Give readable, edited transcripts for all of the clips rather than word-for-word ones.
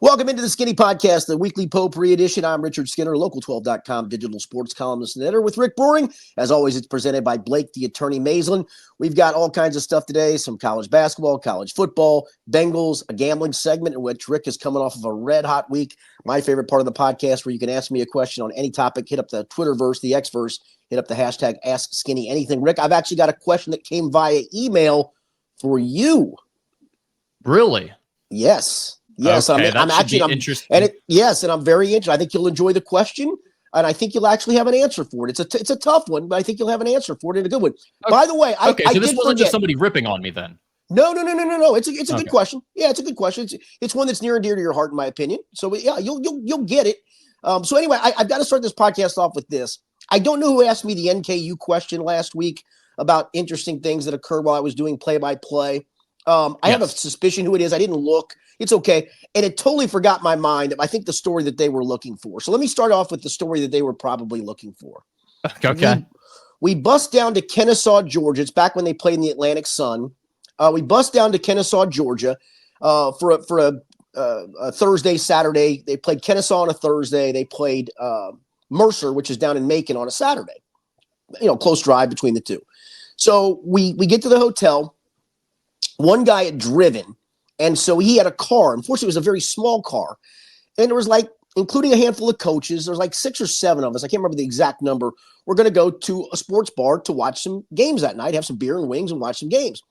Welcome into the Skinny Podcast, the weekly potpourri edition. I'm Richard Skinner, Local12.com digital sports columnist and editor with Rick Boring. As always, it's presented by Blake, the attorney Maislin. We've got all kinds of stuff today, some college basketball, college football, Bengals, a gambling segment in which Rick is coming off of a red-hot week. My favorite part of the podcast where you can ask me a question on any topic. Hit up the Twitterverse, the Xverse, hit up the hashtag AskSkinnyAnything. Rick, I've actually got a question that came via email for you. Really? Yes. Yes, okay, I'm actually interested, and I'm very interested. I think you'll enjoy the question, and I think you'll actually have an answer for it. It's a tough one, but I think you'll have an answer for it and a good one. Okay. By the way, so this wasn't just somebody ripping on me then. No. It's a good question. Yeah, it's a good question. It's one that's near and dear to your heart, in my opinion. So yeah, you'll get it. So anyway, I've got to start this podcast off with this. I don't know who asked me the NKU question last week about interesting things that occurred while I was doing play-by-play. I have a suspicion who it is. I didn't look. It's okay. And it totally forgot my mind. I think the story that they were looking for. So let me start off with the story that they were probably looking for. Okay. We bust down to Kennesaw, Georgia. It's back when they played in the Atlantic Sun. We bust down to Kennesaw, Georgia for a Thursday, Saturday. They played Kennesaw on a Thursday. They played Mercer, which is down in Macon, on a Saturday. Close drive between the two. So we get to the hotel. One guy had driven, and so he had a car. Unfortunately, it was a very small car. And there was including a handful of coaches, there was 6 or 7 of us. I can't remember the exact number. We're going to go to a sports bar to watch some games that night, have some beer and wings and watch some games.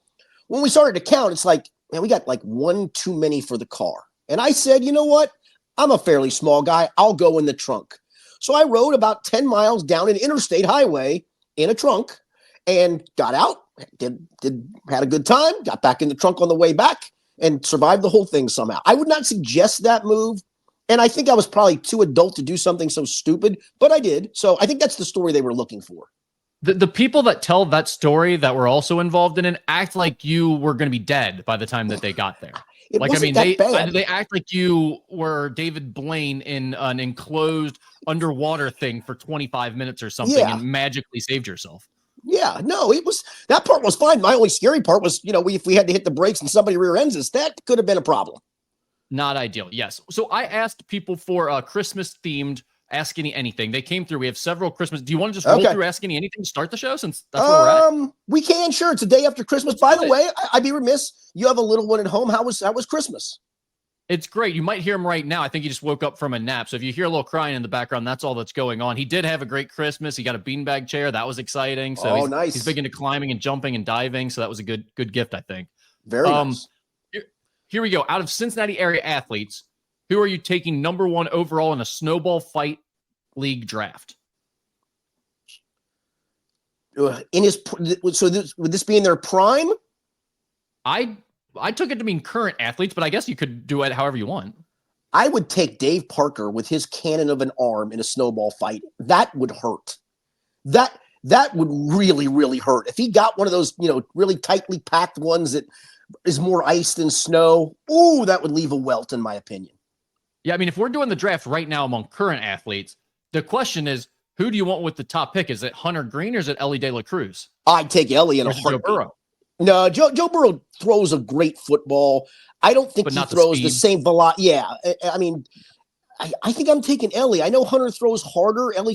When we started to count, it's man, we got one too many for the car. And I said, you know what? I'm a fairly small guy. I'll go in the trunk. So I rode about 10 miles down an interstate highway in a trunk and got out. Had a good time, got back in the trunk on the way back, and survived the whole thing somehow. I would not suggest that move, and I think I was probably too adult to do something so stupid, but I did. So I think that's the story they were looking for. The people that tell that story that were also involved in it act like you were going to be dead by the time that they got there. They act like you were David Blaine in an enclosed underwater thing for 25 minutes or something and magically saved yourself. Yeah, no, that part was fine. My only scary part was, if we had to hit the brakes and somebody rear ends us, that could have been a problem. Not ideal. Yes. So I asked people for Christmas themed Ask Anything. They came through. We have several Christmas. Do you want to just roll through Ask Anything to start the show since that's where we're at? We can, sure. It's a day after Christmas. By the way, I'd be remiss. You have a little one at home. How was Christmas? It's great. You might hear him right now. I think he just woke up from a nap. So if you hear a little crying in the background, that's all that's going on. He did have a great Christmas. He got a beanbag chair. That was exciting. So nice. He's big into climbing and jumping and diving. So that was a good gift, I think. Very nice. Here we go. Out of Cincinnati area athletes, who are you taking number 1 overall in a snowball fight league draft? Would this be in their prime? I took it to mean current athletes, but I guess you could do it however you want. I would take Dave Parker with his cannon of an arm in a snowball fight. That would hurt. That would really, really hurt. If he got one of those, really tightly packed ones that is more ice than snow, that would leave a welt, in my opinion. Yeah, I mean, if we're doing the draft right now among current athletes, the question is, who do you want with the top pick? Is it Hunter Green or is it Ellie De La Cruz? I'd take Ellie in a heartbeat. Joe Burrow? No, Joe Burrow throws a great football. I don't think he throws the same velocity. Yeah, I mean, I think I'm taking Ellie. I know Hunter throws harder. Ellie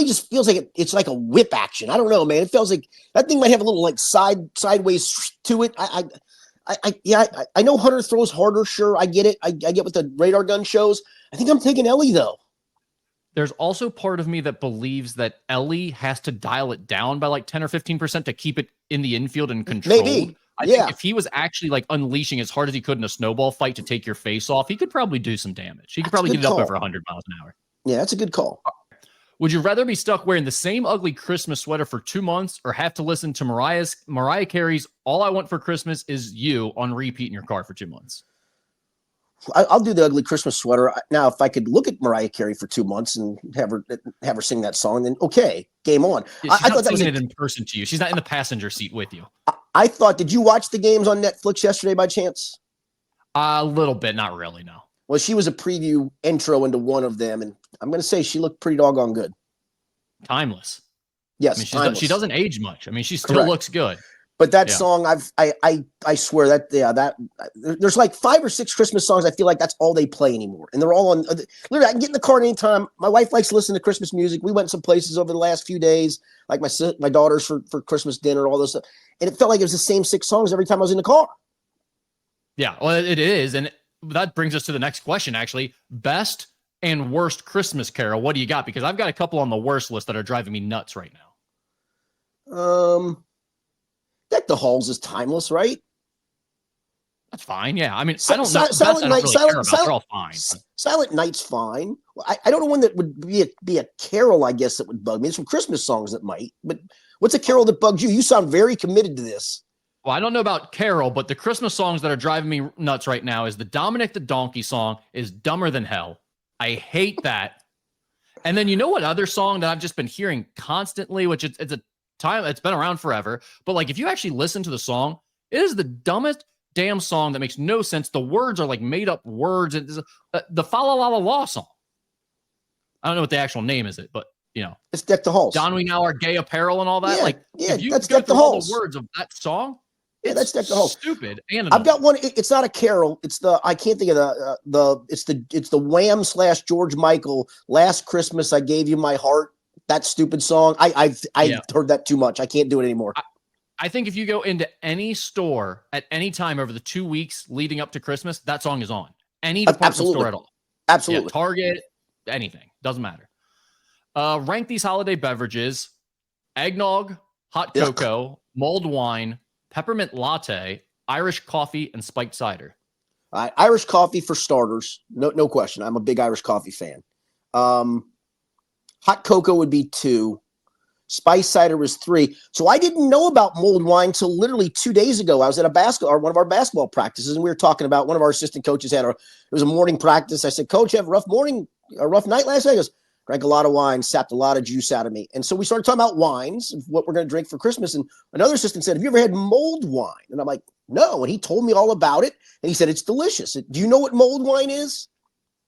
just feels like it's like a whip action. I don't know, man. It feels like that thing might have a little sideways to it. I know Hunter throws harder. Sure, I get it. I get what the radar gun shows. I think I'm taking Ellie though. There's also part of me that believes that Ellie has to dial it down by 10 or 15% to keep it in the infield and controlled. Maybe. I think if he was actually unleashing as hard as he could in a snowball fight to take your face off, he could probably do some damage. He could probably get it up over 100 miles an hour. Yeah, that's a good call. Would you rather be stuck wearing the same ugly Christmas sweater for 2 months or have to listen to Mariah Carey's All I Want for Christmas Is You on repeat in your car for 2 months? I'll do the ugly Christmas sweater. Now, if I could look at Mariah Carey for 2 months and have her sing that song, then okay, game on. Yeah, I thought that was it in person to you. She's not in the passenger seat with you. I thought, did you watch the games on Netflix yesterday by chance? A little bit, not really, no. Well, she was a preview intro into one of them, and I'm going to say she looked pretty doggone good. Timeless. Yes, I mean, she doesn't age much. I mean, she still looks good. But that song, I swear that there's like 5 or 6 Christmas songs. I feel like that's all they play anymore, and they're all on. Literally, I can get in the car anytime. My wife likes to listen to Christmas music. We went some places over the last few days, like my daughters for Christmas dinner, all this stuff, and it felt like it was the same 6 songs every time I was in the car. Yeah, well, it is, and that brings us to the next question. Actually, best and worst Christmas carol. What do you got? Because I've got a couple on the worst list that are driving me nuts right now. Deck the Halls is timeless, right? That's fine. Yeah. I mean, I don't know. Silent Night, they're all fine. Silent Night's fine. Well, I don't know one that would be a carol, I guess, that would bug me. There's some Christmas songs that might, but what's a carol that bugs you? You sound very committed to this. Well, I don't know about carol, but the Christmas songs that are driving me nuts right now is the Dominic the Donkey song is Dumber Than Hell. I hate that. And then you know what other song that I've just been hearing constantly, which it's a time, it's been around forever, but like if you actually listen to the song, it is the dumbest damn song that makes no sense. The words are like made up words. It's the Fa La La La La song. I don't know what the actual name is, but you know, it's Deck the Halls. Don We Now Our Gay Apparel and all that. Yeah, if you that's go Deck the through all Halls. the words of that song, yeah, that's Deck the Halls. Stupid. And I've got one. It's not a carol. It's I can't think of it's the Wham / George Michael. Last Christmas I Gave You My Heart. That stupid song. I've heard that too much. I can't do it anymore. I think if you go into any store at any time over the 2 weeks leading up to Christmas, that song is on. Any department store at all. Absolutely. Yeah, Target, anything. Doesn't matter. Rank these holiday beverages: eggnog, hot cocoa, mulled wine, peppermint latte, Irish coffee, and spiked cider. Irish coffee for starters. No question. I'm a big Irish coffee fan. Hot cocoa would be 2. Spice cider was 3. So I didn't know about mulled wine until literally 2 days ago. I was at one of our basketball practices, and we were talking about one of our assistant coaches it was a morning practice. I said, Coach, you have a rough night last night? He goes, drank a lot of wine, sapped a lot of juice out of me. And so we started talking about wines, what we're going to drink for Christmas. And another assistant said, have you ever had mulled wine? And I'm like, no. And he told me all about it. And he said, it's delicious. Do you know what mulled wine is?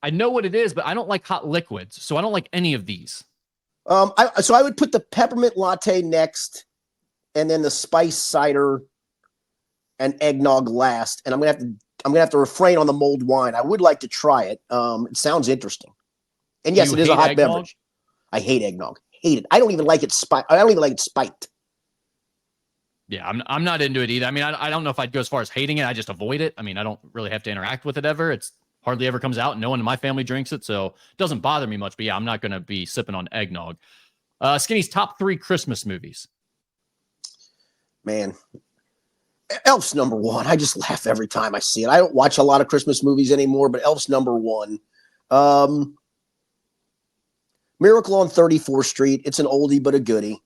I know what it is, but I don't like hot liquids, so I don't like any of these. So I would put the peppermint latte next, and then the spice cider and eggnog last. And I'm gonna have to refrain on the mulled wine. I would like to try it. It sounds interesting. And yes, it is a hot beverage. I hate eggnog. Hate it. I don't even like it spiked. Yeah, I'm not into it either. I mean, I don't know if I'd go as far as hating it. I just avoid it. I mean, I don't really have to interact with it ever. It's hardly ever comes out, and no one in my family drinks it, so it doesn't bother me much. But yeah, I'm not going to be sipping on eggnog. Skinny's top 3 Christmas movies. Man, Elf's number 1. I just laugh every time I see it. I don't watch a lot of Christmas movies anymore, but Elf's number 1. Miracle on 34th Street. It's an oldie but a goodie.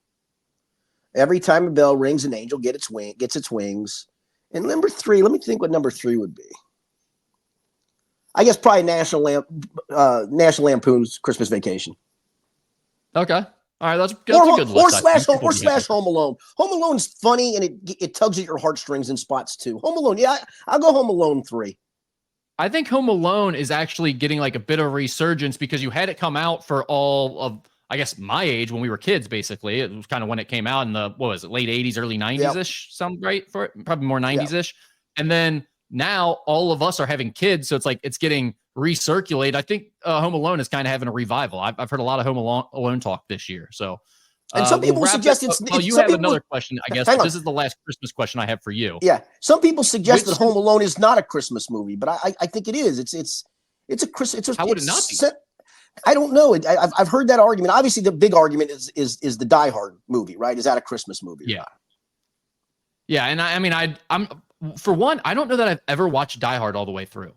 Every time a bell rings, an angel gets its wings. And number 3, let me think what number 3 would be. I guess probably National Lampoon's Christmas Vacation. Okay. All right. That's a good list. Or slash Home Alone. Home Alone's funny, and it tugs at your heartstrings in spots too. Home Alone. Yeah, I'll go Home Alone 3. I think Home Alone is actually getting like a bit of resurgence because you had it come out for all of, I guess, my age when we were kids, basically. It was kind of when it came out in the, what was it, late 80s, early 90s-ish? Yep. Sound right for it? Probably more 90s-ish. Yep. And then now all of us are having kids, so it's like it's getting recirculated. I think Home Alone is kind of having a revival. I've heard a lot of Home Alone talk this year. So, and some people suggest you have another question, I guess. This is the last Christmas question I have for you. Yeah, some people suggest that Home Alone is not a Christmas movie, but I think it is. It's a Christmas. How would it not be? I don't know. I've heard that argument. Obviously, the big argument is the Die Hard movie, right? Is that a Christmas movie? Yeah. Yeah, and I mean, I'm for one, I don't know that I've ever watched Die Hard all the way through.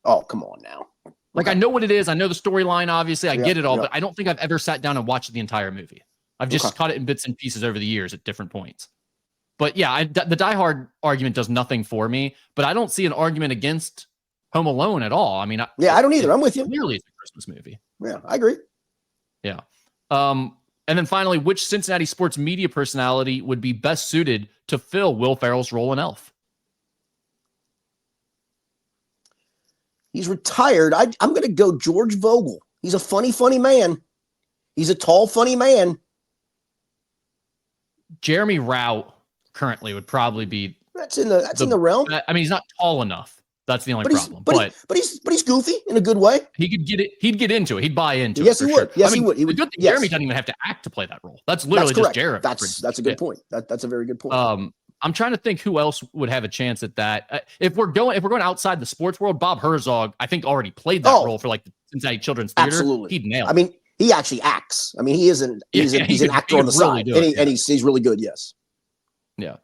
Oh, come on now. Like, I know what it is. I know the storyline, obviously. I get it all, but I don't think I've ever sat down and watched the entire movie. I've just caught it in bits and pieces over the years at different points. But yeah, the Die Hard argument does nothing for me, but I don't see an argument against Home Alone at all. I mean, I don't either. I'm with you. Clearly, it's a Christmas movie. Yeah, I agree. Yeah. And then finally, which Cincinnati sports media personality would be best suited to fill Will Ferrell's role in Elf? He's retired. I'm going to go George Vogel. He's a funny man. He's a tall, funny man. Jeremy Rout currently would probably be that's in the realm. I mean, he's not tall enough. That's the only problem. But he's goofy in a good way. He could get it. He'd get into it. He'd buy into it. Yes, he would. Sure. Yes, I mean, he would. The good thing, Jeremy doesn't even have to act to play that role. That's literally just Jared. That's a good point. That's a very good point. I'm trying to think who else would have a chance at that. If we're going outside the sports world, Bob Herzog, I think already played that role for like the Cincinnati Children's Theater. Absolutely, he'd nail it. I mean, he actually acts. I mean, he's an actor on the side, and he's really good. Yes. Yeah.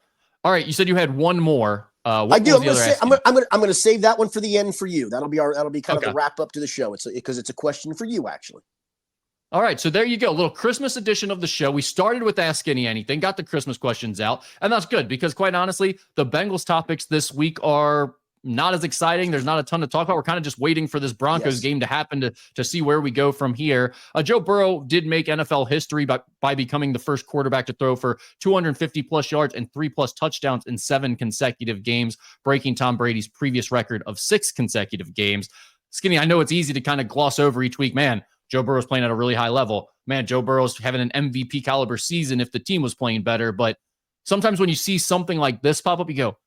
All right. You said you had one more. I do. I'm going to save that one for the end for you. That'll be kind of the wrap up to the show. Because it's a question for you, actually. All right. So there you go. A little Christmas edition of the show. We started with Ask Skinny Anything, got the Christmas questions out, and that's good because quite honestly, the Bengals topics this week are not as exciting. There's not a ton to talk about. We're kind of just waiting for this Broncos game to happen to see where we go from here. Joe Burrow did make NFL history by becoming the first quarterback to throw for 250 plus yards and 3+ touchdowns in 7 consecutive games, breaking Tom Brady's previous record of 6 consecutive games. Skinny, I know it's easy to kind of gloss over each week. Man, Joe Burrow's playing at a really high level. Man, Joe Burrow's having an MVP caliber season if the team was playing better. But sometimes when you see something like this pop up, you go,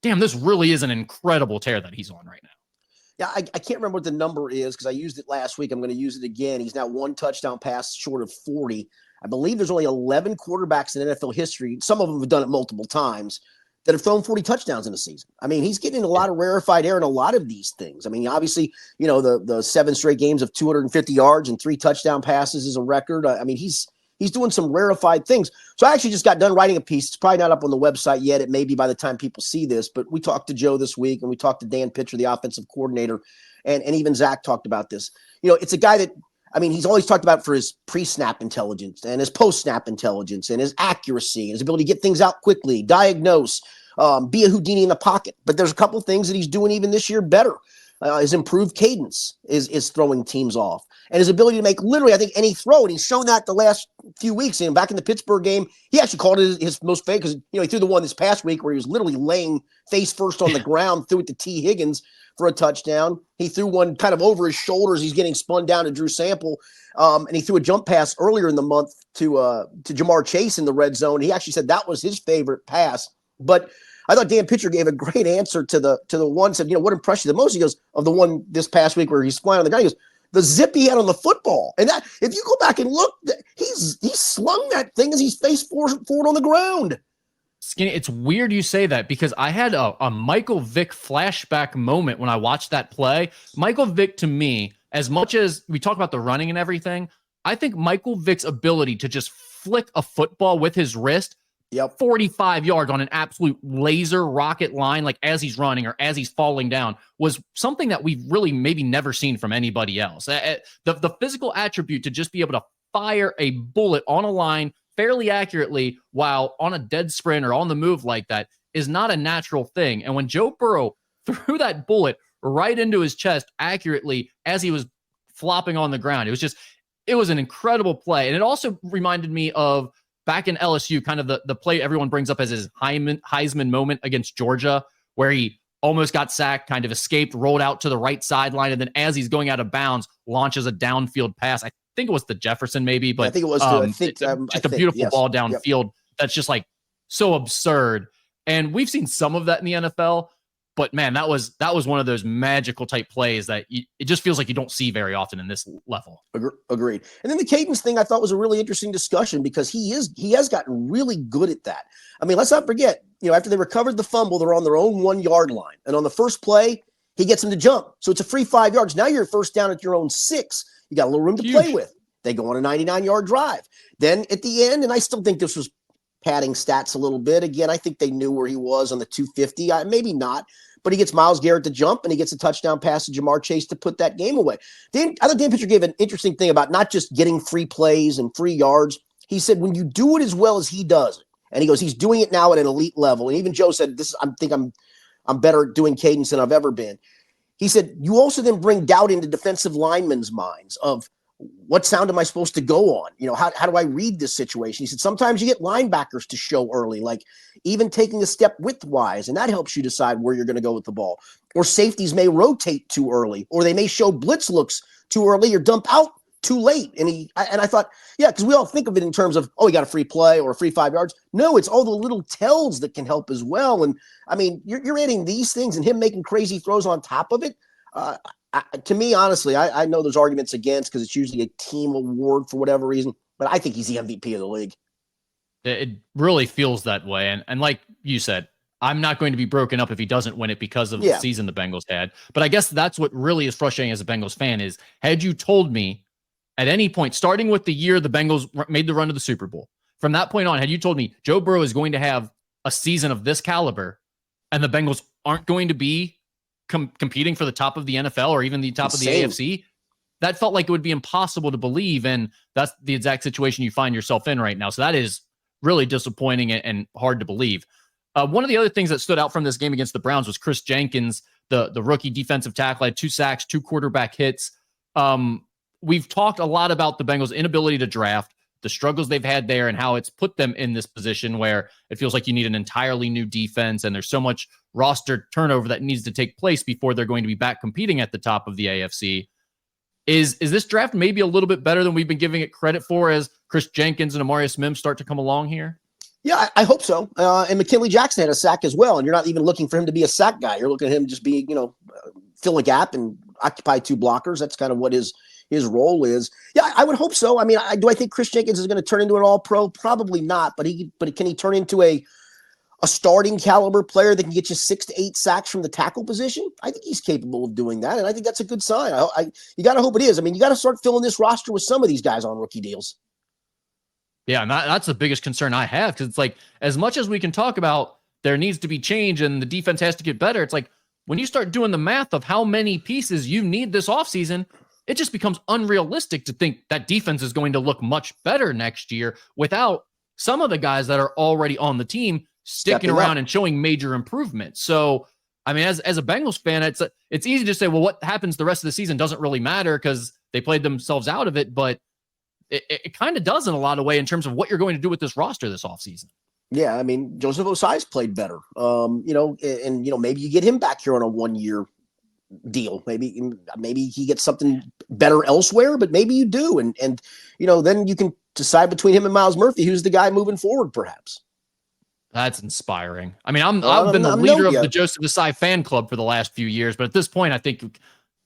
damn, this really is an incredible tear that he's on right now. Yeah, I can't remember what the number is because I used it last week. I'm going to use it again. He's now 1 touchdown pass short of 40. I believe there's only 11 quarterbacks in NFL history. Some of them have done it multiple times that have thrown 40 touchdowns in a season. I mean, he's getting a lot of rarefied air in a lot of these things. I mean, obviously, the 7 straight games of 250 yards and 3 touchdown passes is a record. I mean, he's doing some rarefied things. So I actually just got done writing a piece. It's probably not up on the website yet. It may be by the time people see this, but we talked to Joe this week and we talked to Dan Pitcher, the offensive coordinator, and even Zach talked about this. It's a guy that, I mean, he's always talked about for his pre-snap intelligence and his post-snap intelligence and his accuracy and his ability to get things out quickly, diagnose, be a Houdini in the pocket. But there's a couple of things that he's doing even this year better. His improved cadence is throwing teams off. And his ability to make literally, I think, any throw. And he's shown that the last few weeks. And back in the Pittsburgh game, he actually called it his most favorite because, he threw the one this past week where he was literally laying face first on the ground, threw it to T. Higgins for a touchdown. He threw one kind of over his shoulders. He's getting spun down to Drew Sample. And he threw a jump pass earlier in the month to Jamar Chase in the red zone. He actually said that was his favorite pass. But I thought Dan Pitcher gave a great answer to the one, said, what impressed you the most? He goes, of the one this past week where he's flying on the ground, he goes, the zip he had on the football. And that, if you go back and look, he slung that thing as he's face forward on the ground. Skinny, it's weird you say that because I had a Michael Vick flashback moment when I watched that play. Michael Vick, to me, as much as we talk about the running and everything, I think Michael Vick's ability to just flick a football with his wrist 45 yards on an absolute laser rocket line, like as he's running or as he's falling down, was something that we've really maybe never seen from anybody else. The physical attribute to just be able to fire a bullet on a line fairly accurately while on a dead sprint or on the move like that is not a natural thing. And when Joe Burrow threw that bullet right into his chest accurately as he was flopping on the ground, it was an incredible play. And it also reminded me of back in LSU, kind of the play everyone brings up as his Heisman moment against Georgia, where he almost got sacked, kind of escaped, rolled out to the right sideline, and then as he's going out of bounds, launches a downfield pass. I think it was the Jefferson maybe, but I think it was just a beautiful ball downfield. That's just like so absurd. And we've seen some of that in the NFL, but man, that was one of those magical type plays that it just feels like you don't see very often in this level. Agreed. And then the cadence thing I thought was a really interesting discussion because he has gotten really good at that. I mean, let's not forget, after they recovered the fumble, they're on their own 1 yard line. And on the first play, he gets him to jump. So it's a free 5 yards. Now you're first down at your own 6. You got a little room to play with. They go on a 99-yard drive. Then at the end, and I still think this was padding stats a little bit. Again, I think they knew where he was on the 250. Maybe not. But he gets Myles Garrett to jump, and he gets a touchdown pass to Jamar Chase to put that game away. I thought Dan Pitcher gave an interesting thing about not just getting free plays and free yards. He said, when you do it as well as he does, and he goes, he's doing it now at an elite level. And even Joe said, I'm better at doing cadence than I've ever been. He said, you also then bring doubt into defensive linemen's minds of what sound am I supposed to go on? How do I read this situation? He said, sometimes you get linebackers to show early, like even taking a step widthwise, and that helps you decide where you're going to go with the ball. Or safeties may rotate too early, or they may show blitz looks too early or dump out too late. And I thought, yeah, because we all think of it in terms of, oh, he got a free play or a free 5 yards. No, it's all the little tells that can help as well. And I mean, you're adding these things and him making crazy throws on top of it. To me, honestly, I know there's arguments against because it's usually a team award for whatever reason, but I think he's the MVP of the league. It really feels that way. And like you said, I'm not going to be broken up if he doesn't win it because of the season the Bengals had. But I guess that's what really is frustrating as a Bengals fan is, had you told me at any point, starting with the year the Bengals made the run to the Super Bowl, from that point on, had you told me Joe Burrow is going to have a season of this caliber and the Bengals aren't going to be competing for the top of the NFL or even the top of the AFC, that felt like it would be impossible to believe. And that's the exact situation you find yourself in right now. So that is really disappointing and hard to believe. One of the other things that stood out from this game against the Browns was Chris Jenkins, the rookie defensive tackle, had 2 sacks, 2 quarterback hits. We've talked a lot about the Bengals' inability to draft, the struggles they've had there, and how it's put them in this position where it feels like you need an entirely new defense, and there's so much roster turnover that needs to take place before they're going to be back competing at the top of the AFC. Is this draft maybe a little bit better than we've been giving it credit for as Chris Jenkins and Amarius Mims start to come along here? Yeah, I hope so. And McKinley Jackson had a sack as well. And you're not even looking for him to be a sack guy. You're looking at him just be, fill a gap and occupy 2 blockers. That's kind of what his role is. Yeah, I would hope so. I mean, do I think Chris Jenkins is going to turn into an all-pro? Probably not. But can he turn into a starting caliber player that can get you 6 to 8 sacks from the tackle position? I think he's capable of doing that. And I think that's a good sign. You got to hope it is. I mean, you got to start filling this roster with some of these guys on rookie deals. Yeah, and that's the biggest concern I have, because it's like, as much as we can talk about there needs to be change and the defense has to get better, it's like when you start doing the math of how many pieces you need this offseason, it just becomes unrealistic to think that defense is going to look much better next year without some of the guys that are already on the team sticking around and showing major improvement. So, I mean, as a Bengals fan, it's easy to say, well, what happens the rest of the season doesn't really matter because they played themselves out of it, but it kind of does in a lot of way in terms of what you're going to do with this roster this offseason. Yeah, I mean, Joseph Osai's played better. Maybe you get him back here on a 1-year deal. Maybe he gets something better elsewhere, but maybe you do. And then you can decide between him and Myles Murphy, who's the guy moving forward, perhaps. That's inspiring. I mean, I've been the leader of the Joseph Osai fan club for the last few years, but at this point, I think it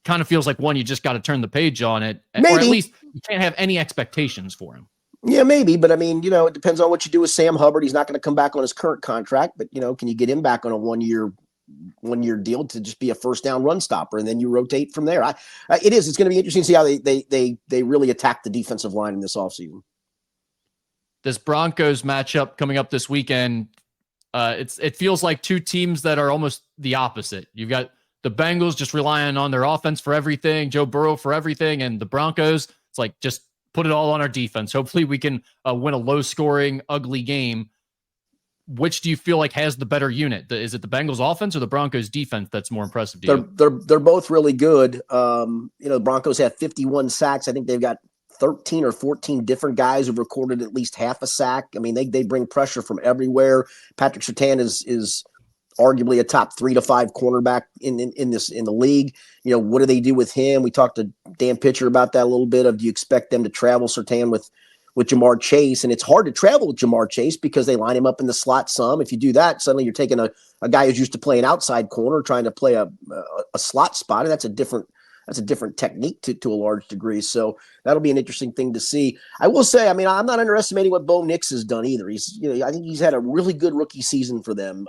kind of feels like one, you just got to turn the page on it. Maybe. Or at least you can't have any expectations for him. Yeah, maybe. But I mean, it depends on what you do with Sam Hubbard. He's not going to come back on his current contract, but can you get him back on a 1-year deal to just be a first down run stopper, and then you rotate from there? It's going to be interesting to see how they really attack the defensive line in this offseason. This Broncos matchup coming up this weekend, it feels like 2 teams that are almost the opposite. You've got the Bengals just relying on their offense for everything, Joe Burrow for everything, and the Broncos, it's like, just put it all on our defense. Hopefully we can win a low-scoring, ugly game. Which do you feel like has the better unit? Is it the Bengals offense or the Broncos defense that's more impressive to you? They're both really good. The Broncos have 51 sacks. I think they've got 13 or 14 different guys who've recorded at least half a sack. I mean, they bring pressure from everywhere. Patrick Surtain is arguably a top 3 to 5 cornerback in the league. What do they do with him? We talked to Dan Pitcher about that a little bit. Do you expect them to travel Surtain with Jamar Chase? And it's hard to travel with Jamar Chase because they line him up in the slot some. If you do that, suddenly you're taking a guy who's used to playing outside corner, trying to play a slot spot, and that's a different technique to a large degree. So that'll be an interesting thing to see. I will say, I mean, I'm not underestimating what Bo Nix has done either. I think he's had a really good rookie season for them.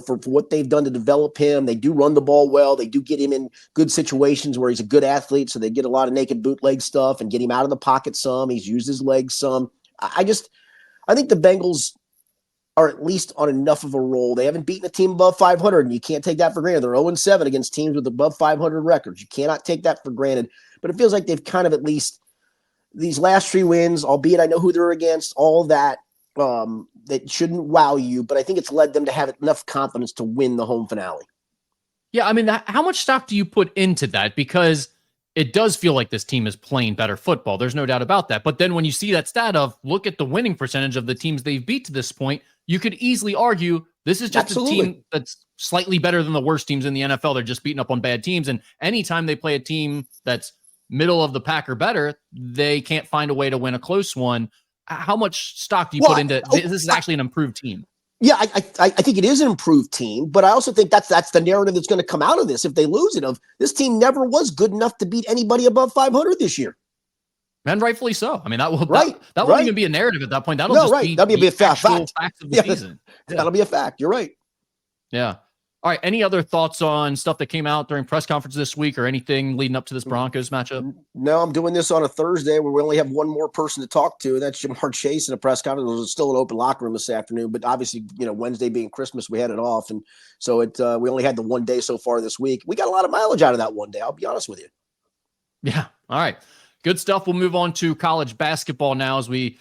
For what they've done to develop him. They do run the ball well. They do get him in good situations where he's a good athlete. So they get a lot of naked bootleg stuff and get him out of the pocket some. He's used his legs some. I think the Bengals are at least on enough of a roll. They haven't beaten a team above 500, and you can't take that for granted. They're 0-7 against teams with above 500 records. You cannot take that for granted. But it feels like they've kind of at least these last 3 wins, albeit I know who they're against, all that, that shouldn't wow you, but I think it's led them to have enough confidence to win the home finale. Yeah, I mean, how much stock do you put into that? Because it does feel like this team is playing better football. There's no doubt about that. But then when you see that stat of look at the winning percentage of the teams they've beat to this point, you could easily argue this is just a team that's slightly better than the worst teams in the NFL. They're just beating up on bad teams. And anytime they play a team that's middle of the pack or better, they can't find a way to win a close one. How much stock do you put into this is actually an improved team? Yeah, I think it is an improved team, but I also think that's the narrative that's going to come out of this if they lose it. Of this team never was good enough to beat anybody above 500 this year. And rightfully so. I mean, that won't even be a narrative at that point. That'll be a fact of the season. Yeah. That'll be a fact. You're right. Yeah. All right. Any other thoughts on stuff that came out during press conference this week or anything leading up to this Broncos matchup? No, I'm doing this on a Thursday where we only have one more person to talk to, and that's Jamar Chase in a press conference. It was still an open locker room this afternoon, but obviously, Wednesday being Christmas, we had it off, and so we only had the one day so far this week. We got a lot of mileage out of that one day. I'll be honest with you. Yeah. All right. Good stuff. We'll move on to college basketball now as we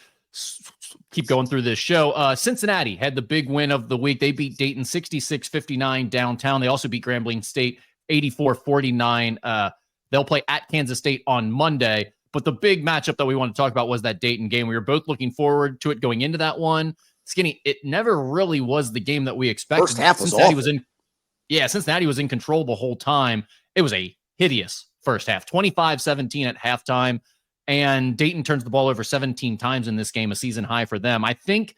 keep going through this show. Cincinnati had the big win of the week. They beat Dayton 66-59 downtown. They also beat Grambling State 84-49. They'll play at Kansas State on Monday. But the big matchup that we want to talk about was that Dayton game. We were both looking forward to it going into that one. Skinny, it never really was the game that we expected. First half was awful. Cincinnati was in control the whole time. It was a hideous first half, 25-17 at halftime. And Dayton turns the ball over 17 times in this game, a season high for them. I think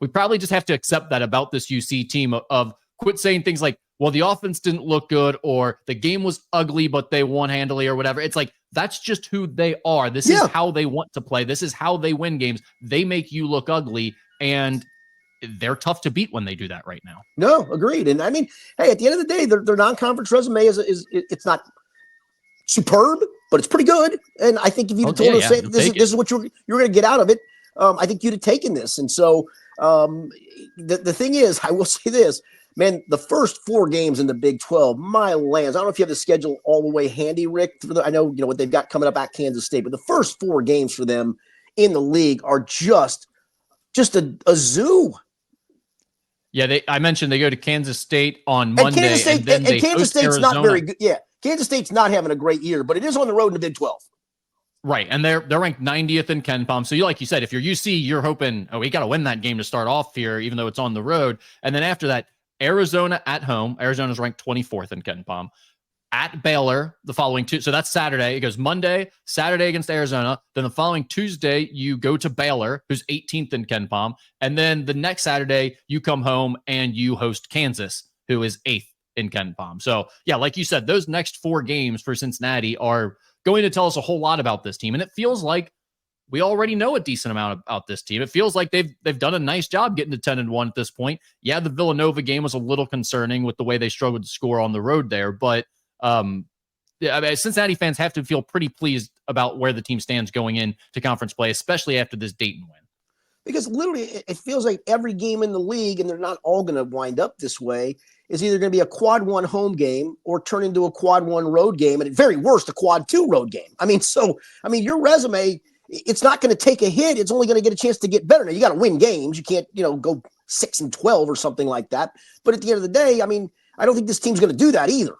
we probably just have to accept that about this UC team of quit saying things like, well, the offense didn't look good or the game was ugly, but they won handily or whatever. It's like, that's just who they are. This is how they want to play. This is how they win games. They make you look ugly, and they're tough to beat when they do that right now. No, agreed. And I mean, hey, at the end of the day, their non-conference resume is it's not superb, but it's pretty good. And I think if you'd told us this is what you're going to get out of it, I think you'd have taken this. And so the thing is, I will say this, man, the first 4 games in the Big 12, my lands, I don't know if you have the schedule all the way handy, Rick. I know what they've got coming up at Kansas State, but the first 4 games for them in the league are just a zoo. Yeah, I mentioned they go to Kansas State on Monday. And Kansas State's not very good. Yeah. Kansas State's not having a great year, but it is on the road in the Big 12. Right, and they're ranked 90th in KenPom. So like you said, if you're UC, you're hoping, we got to win that game to start off here, even though it's on the road. And then after that, Arizona at home. Arizona's ranked 24th in KenPom. At Baylor the following two. So that's Saturday. It goes Monday, Saturday against Arizona. Then the following Tuesday, you go to Baylor, who's 18th in KenPom. And then the next Saturday, you come home and you host Kansas, who is 8th in KenPom. So yeah, like you said, those next 4 games for Cincinnati are going to tell us a whole lot about this team. And it feels like we already know a decent amount about this team. It feels like they've done a nice job getting to 10-1 at this point. Yeah, the Villanova game was a little concerning with the way they struggled to score on the road there, but Cincinnati fans have to feel pretty pleased about where the team stands going into conference play, especially after this Dayton win. Because literally, it feels like every game in the league, and they're not all going to wind up this way, is either going to be a quad 1 home game or turn into a quad 1 road game, and at very worst, a quad 2 road game. I mean, your resume, it's not going to take a hit. It's only going to get a chance to get better. Now, you got to win games. You can't, go 6-12 or something like that. But at the end of the day, I mean, I don't think this team's going to do that either.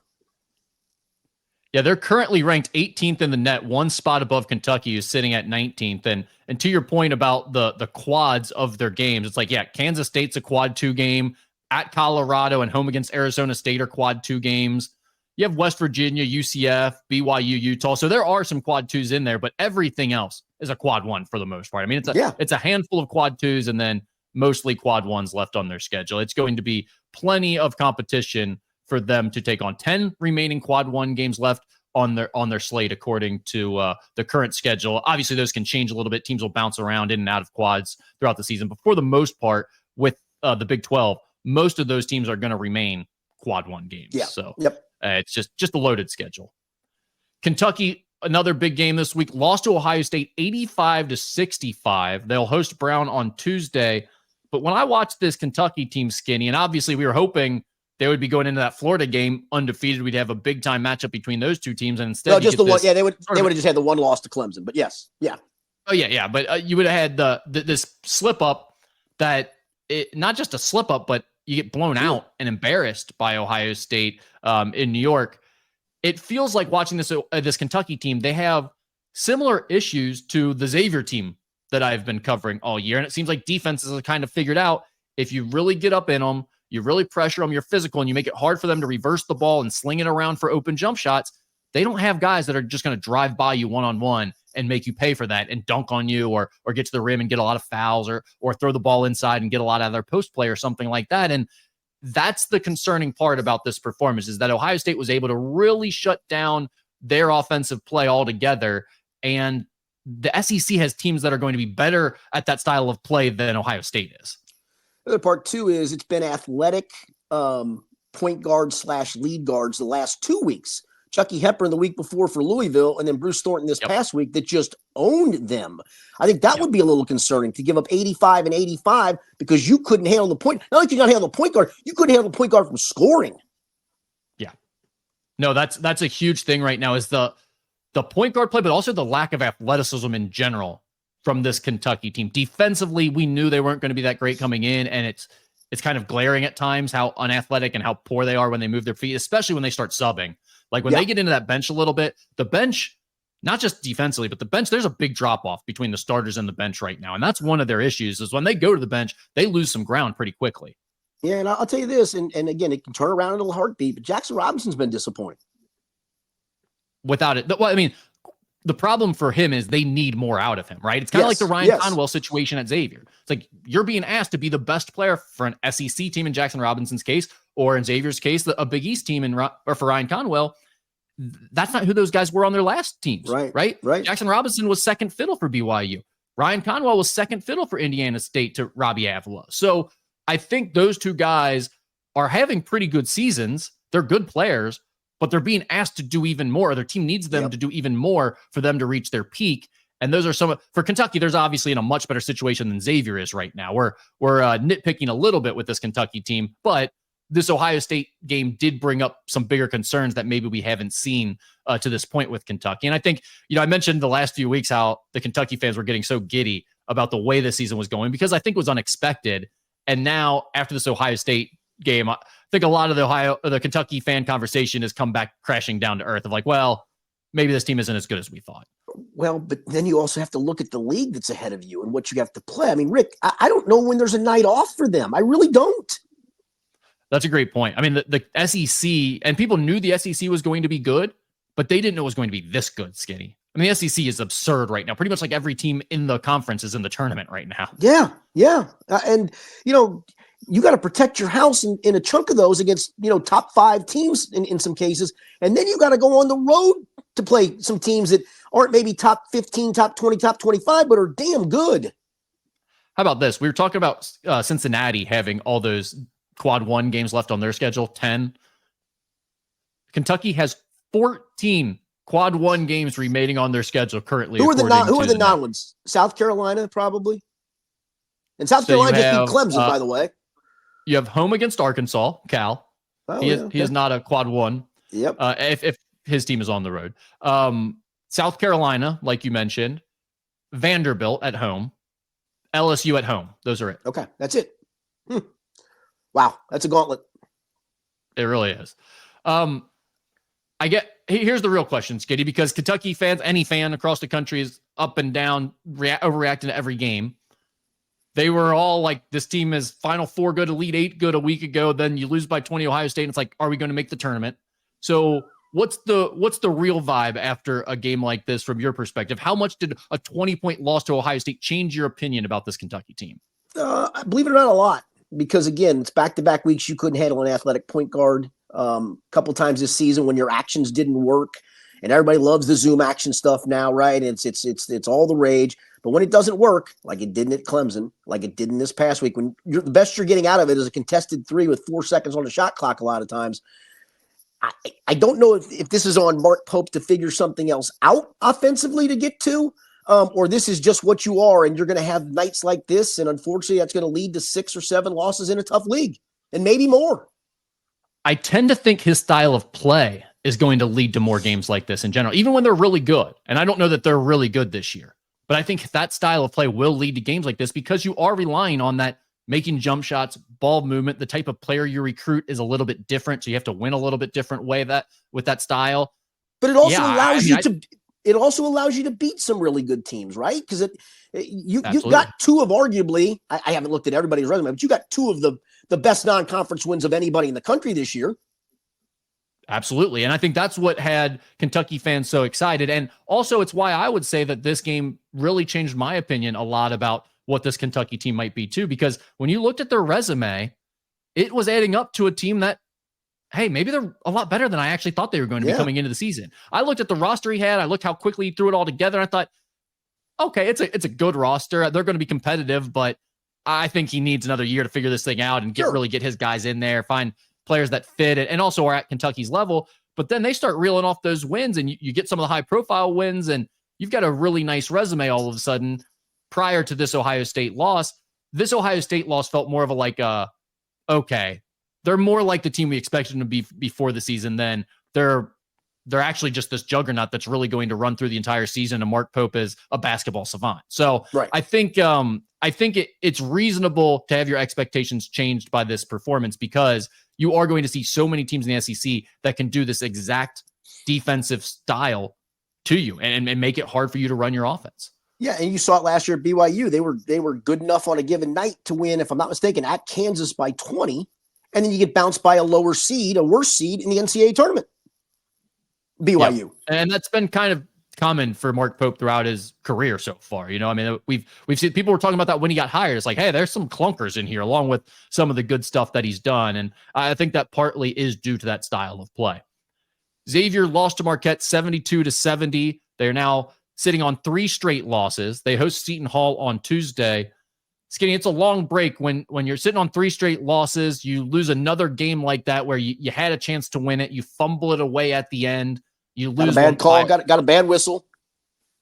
Yeah, they're currently ranked 18th in the net, 1 spot above Kentucky, who's sitting at 19th. And to your point about the quads of their games, it's like, yeah, Kansas State's a quad 2 game. At Colorado and home against Arizona State are quad 2 games. You have West Virginia, UCF, BYU, Utah. So there are some quad 2s in there, but everything else is a quad 1 for the most part. I mean, it's a handful of quad 2s and then mostly quad 1s left on their schedule. It's going to be plenty of competition for them to take on. 10 remaining quad 1 games left on their slate, according to the current schedule. Obviously, those can change a little bit. Teams will bounce around in and out of quads throughout the season. But for the most part, with the Big 12, most of those teams are going to remain quad 1 games. Yeah. So it's just a loaded schedule. Kentucky, another big game this week, lost to Ohio State 85-65. They'll host Brown on Tuesday. But when I watched this Kentucky team, Skinny, and obviously we were hoping they would be going into that Florida game undefeated. We'd have a big time matchup between those two teams, and instead, just the one. Yeah, they would have just had the one loss to Clemson. But yes, yeah. Oh yeah. But you would have had this slip up that not just a slip up, but you get blown out and embarrassed by Ohio State in New York. It feels like watching this Kentucky team. They have similar issues to the Xavier team that I've been covering all year, and it seems like defenses have kind of figured out if you really get up in them. You really pressure them, you're physical, and you make it hard for them to reverse the ball and sling it around for open jump shots. they don't have guys that are just going to drive by you one-on-one and make you pay for that and dunk on you or get to the rim and get a lot of fouls or throw the ball inside and get a lot out of their post play or something like that. And that's the concerning part about this performance, is that Ohio State was able to really shut down their offensive play altogether. And the SEC has teams that are going to be better at that style of play than Ohio State is. The other part too is it's been athletic point guard / lead guards the last 2 weeks. Chucky Hepburn the week before for Louisville, and then Bruce Thornton this past week that just owned them. I think that would be a little concerning to give up 85 and 85 because you couldn't handle the point. Not like you got to handle the point guard, you couldn't handle the point guard from scoring. Yeah. No, that's a huge thing right now is the point guard play, but also the lack of athleticism in general from this Kentucky team. Defensively, we knew they weren't going to be that great coming in, and it's kind of glaring at times how unathletic and how poor they are when they move their feet, especially when they start subbing. Like when they get into that bench a little bit, the bench, not just defensively, but the bench, there's a big drop off between the starters and the bench right now. And that's one of their issues is when they go to the bench, they lose some ground pretty quickly. Yeah. And I'll tell you this, and again, it can turn around in a heartbeat, but Jackson Robinson's been disappointing. Without it. Well, I mean, the problem for him is they need more out of him, right? It's kind of like the Ryan Conwell situation at Xavier. It's like you're being asked to be the best player for an SEC team in Jackson Robinson's case, or in Xavier's case, a Big East team or for Ryan Conwell. That's not who those guys were on their last teams, right? Jackson Robinson was second fiddle for BYU. Ryan Conwell was second fiddle for Indiana State to Robbie Avila. So I think those two guys are having pretty good seasons. They're good players, but they're being asked to do even more. Their team needs them to do even more for them to reach their peak. And those are for Kentucky, there's obviously in a much better situation than Xavier is right now. We're nitpicking a little bit with this Kentucky team, but this Ohio State game did bring up some bigger concerns that maybe we haven't seen to this point with Kentucky. And I think, I mentioned the last few weeks how the Kentucky fans were getting so giddy about the way the season was going because I think it was unexpected. And now after this Ohio State game, I think a lot of the Kentucky fan conversation has come back crashing down to earth of like, well, maybe this team isn't as good as we thought. Well, but then you also have to look at the league that's ahead of you and what you have to play. I mean, Rick, I don't know when there's a night off for them. I really don't. That's a great point. I mean, the SEC, and people knew the SEC was going to be good, but they didn't know it was going to be this good, Skinny. I mean, the SEC is absurd right now. Pretty much like every team in the conference is in the tournament right now. Yeah. And, you got to protect your house in a chunk of those against, top 5 teams in some cases. And then you got to go on the road to play some teams that aren't maybe top 15, top 20, top 25, but are damn good. How about this? We were talking about Cincinnati having all those quad 1 games left on their schedule, 10. Kentucky has 14 quad 1 games remaining on their schedule currently. Who are the non-ones? South Carolina, probably. And South Carolina just beat Clemson, by the way. You have home against Arkansas, Cal. He is not a quad 1. Yep. If his team is on the road. South Carolina, like you mentioned, Vanderbilt at home, LSU at home. Those are it. Okay, that's it. Wow, that's a gauntlet. It really is. Here's the real question, Skitty, because Kentucky fans, any fan across the country is up and down, overreacting to every game. They were all like, this team is Final Four good, Elite Eight good a week ago. Then you lose by 20 Ohio State. And it's like, are we going to make the tournament? So what's the real vibe after a game like this from your perspective? How much did a 20-point loss to Ohio State change your opinion about this Kentucky team? Believe it or not, a lot. Because again, it's back-to-back weeks. You couldn't handle an athletic point guard. A couple times this season when your actions didn't work, and everybody loves the Zoom action stuff now, right? It's all the rage. But when it doesn't work, like it didn't at Clemson, like it did in this past week, when the best you're getting out of it is a contested 3 with 4 seconds on the shot clock a lot of times. I don't know if this is on Mark Pope to figure something else out offensively to get to, or this is just what you are, and you're going to have nights like this, and unfortunately that's going to lead to 6 or 7 losses in a tough league, and maybe more. I tend to think his style of play is going to lead to more games like this in general, even when they're really good. And I don't know that they're really good this year, but I think that style of play will lead to games like this because you are relying on that making jump shots, ball movement. The type of player you recruit is a little bit different. So you have to win a little bit different way with that style. But it also allows you to beat some really good teams, right? Because you've got 2 of arguably, I haven't looked at everybody's resume, but you got 2 of the best non-conference wins of anybody in the country this year. Absolutely. And I think that's what had Kentucky fans so excited. And also, it's why I would say that this game really changed my opinion a lot about what this Kentucky team might be, too, because when you looked at their resume, it was adding up to a team that, hey, maybe they're a lot better than I actually thought they were going to be coming into the season. I looked at the roster he had. I looked how quickly he threw it all together. And I thought, okay, it's a good roster. They're going to be competitive, but I think he needs another year to figure this thing out and really get his guys in there, find players that fit it, and also are at Kentucky's level. But then they start reeling off those wins, and you get some of the high-profile wins, and you've got a really nice resume all of a sudden prior to this Ohio State loss. This Ohio State loss felt more of a okay, they're more like the team we expected them to be before the season than they're actually just this juggernaut that's really going to run through the entire season, and Mark Pope is a basketball savant. So I think it's reasonable to have your expectations changed by this performance, because you are going to see so many teams in the SEC that can do this exact defensive style to you and make it hard for you to run your offense. Yeah, and you saw it last year at BYU. They were good enough on a given night to win, if I'm not mistaken, at Kansas by 20, and then you get bounced by a worse seed in the NCAA tournament. BYU. Yep. And that's been kind of common for Mark Pope throughout his career so far. You know, I mean, we've seen people were talking about that when he got hired. It's like, hey, there's some clunkers in here, along with some of the good stuff that he's done. And I think that partly is due to that style of play. Xavier lost to Marquette 72-70. They're now sitting on 3 straight losses. They host Seton Hall on Tuesday. Skinny, it's a long break when you're sitting on 3 straight losses. You lose another game like that where you had a chance to win it. You fumble it away at the end. You lose. Got a bad call. Got a bad whistle.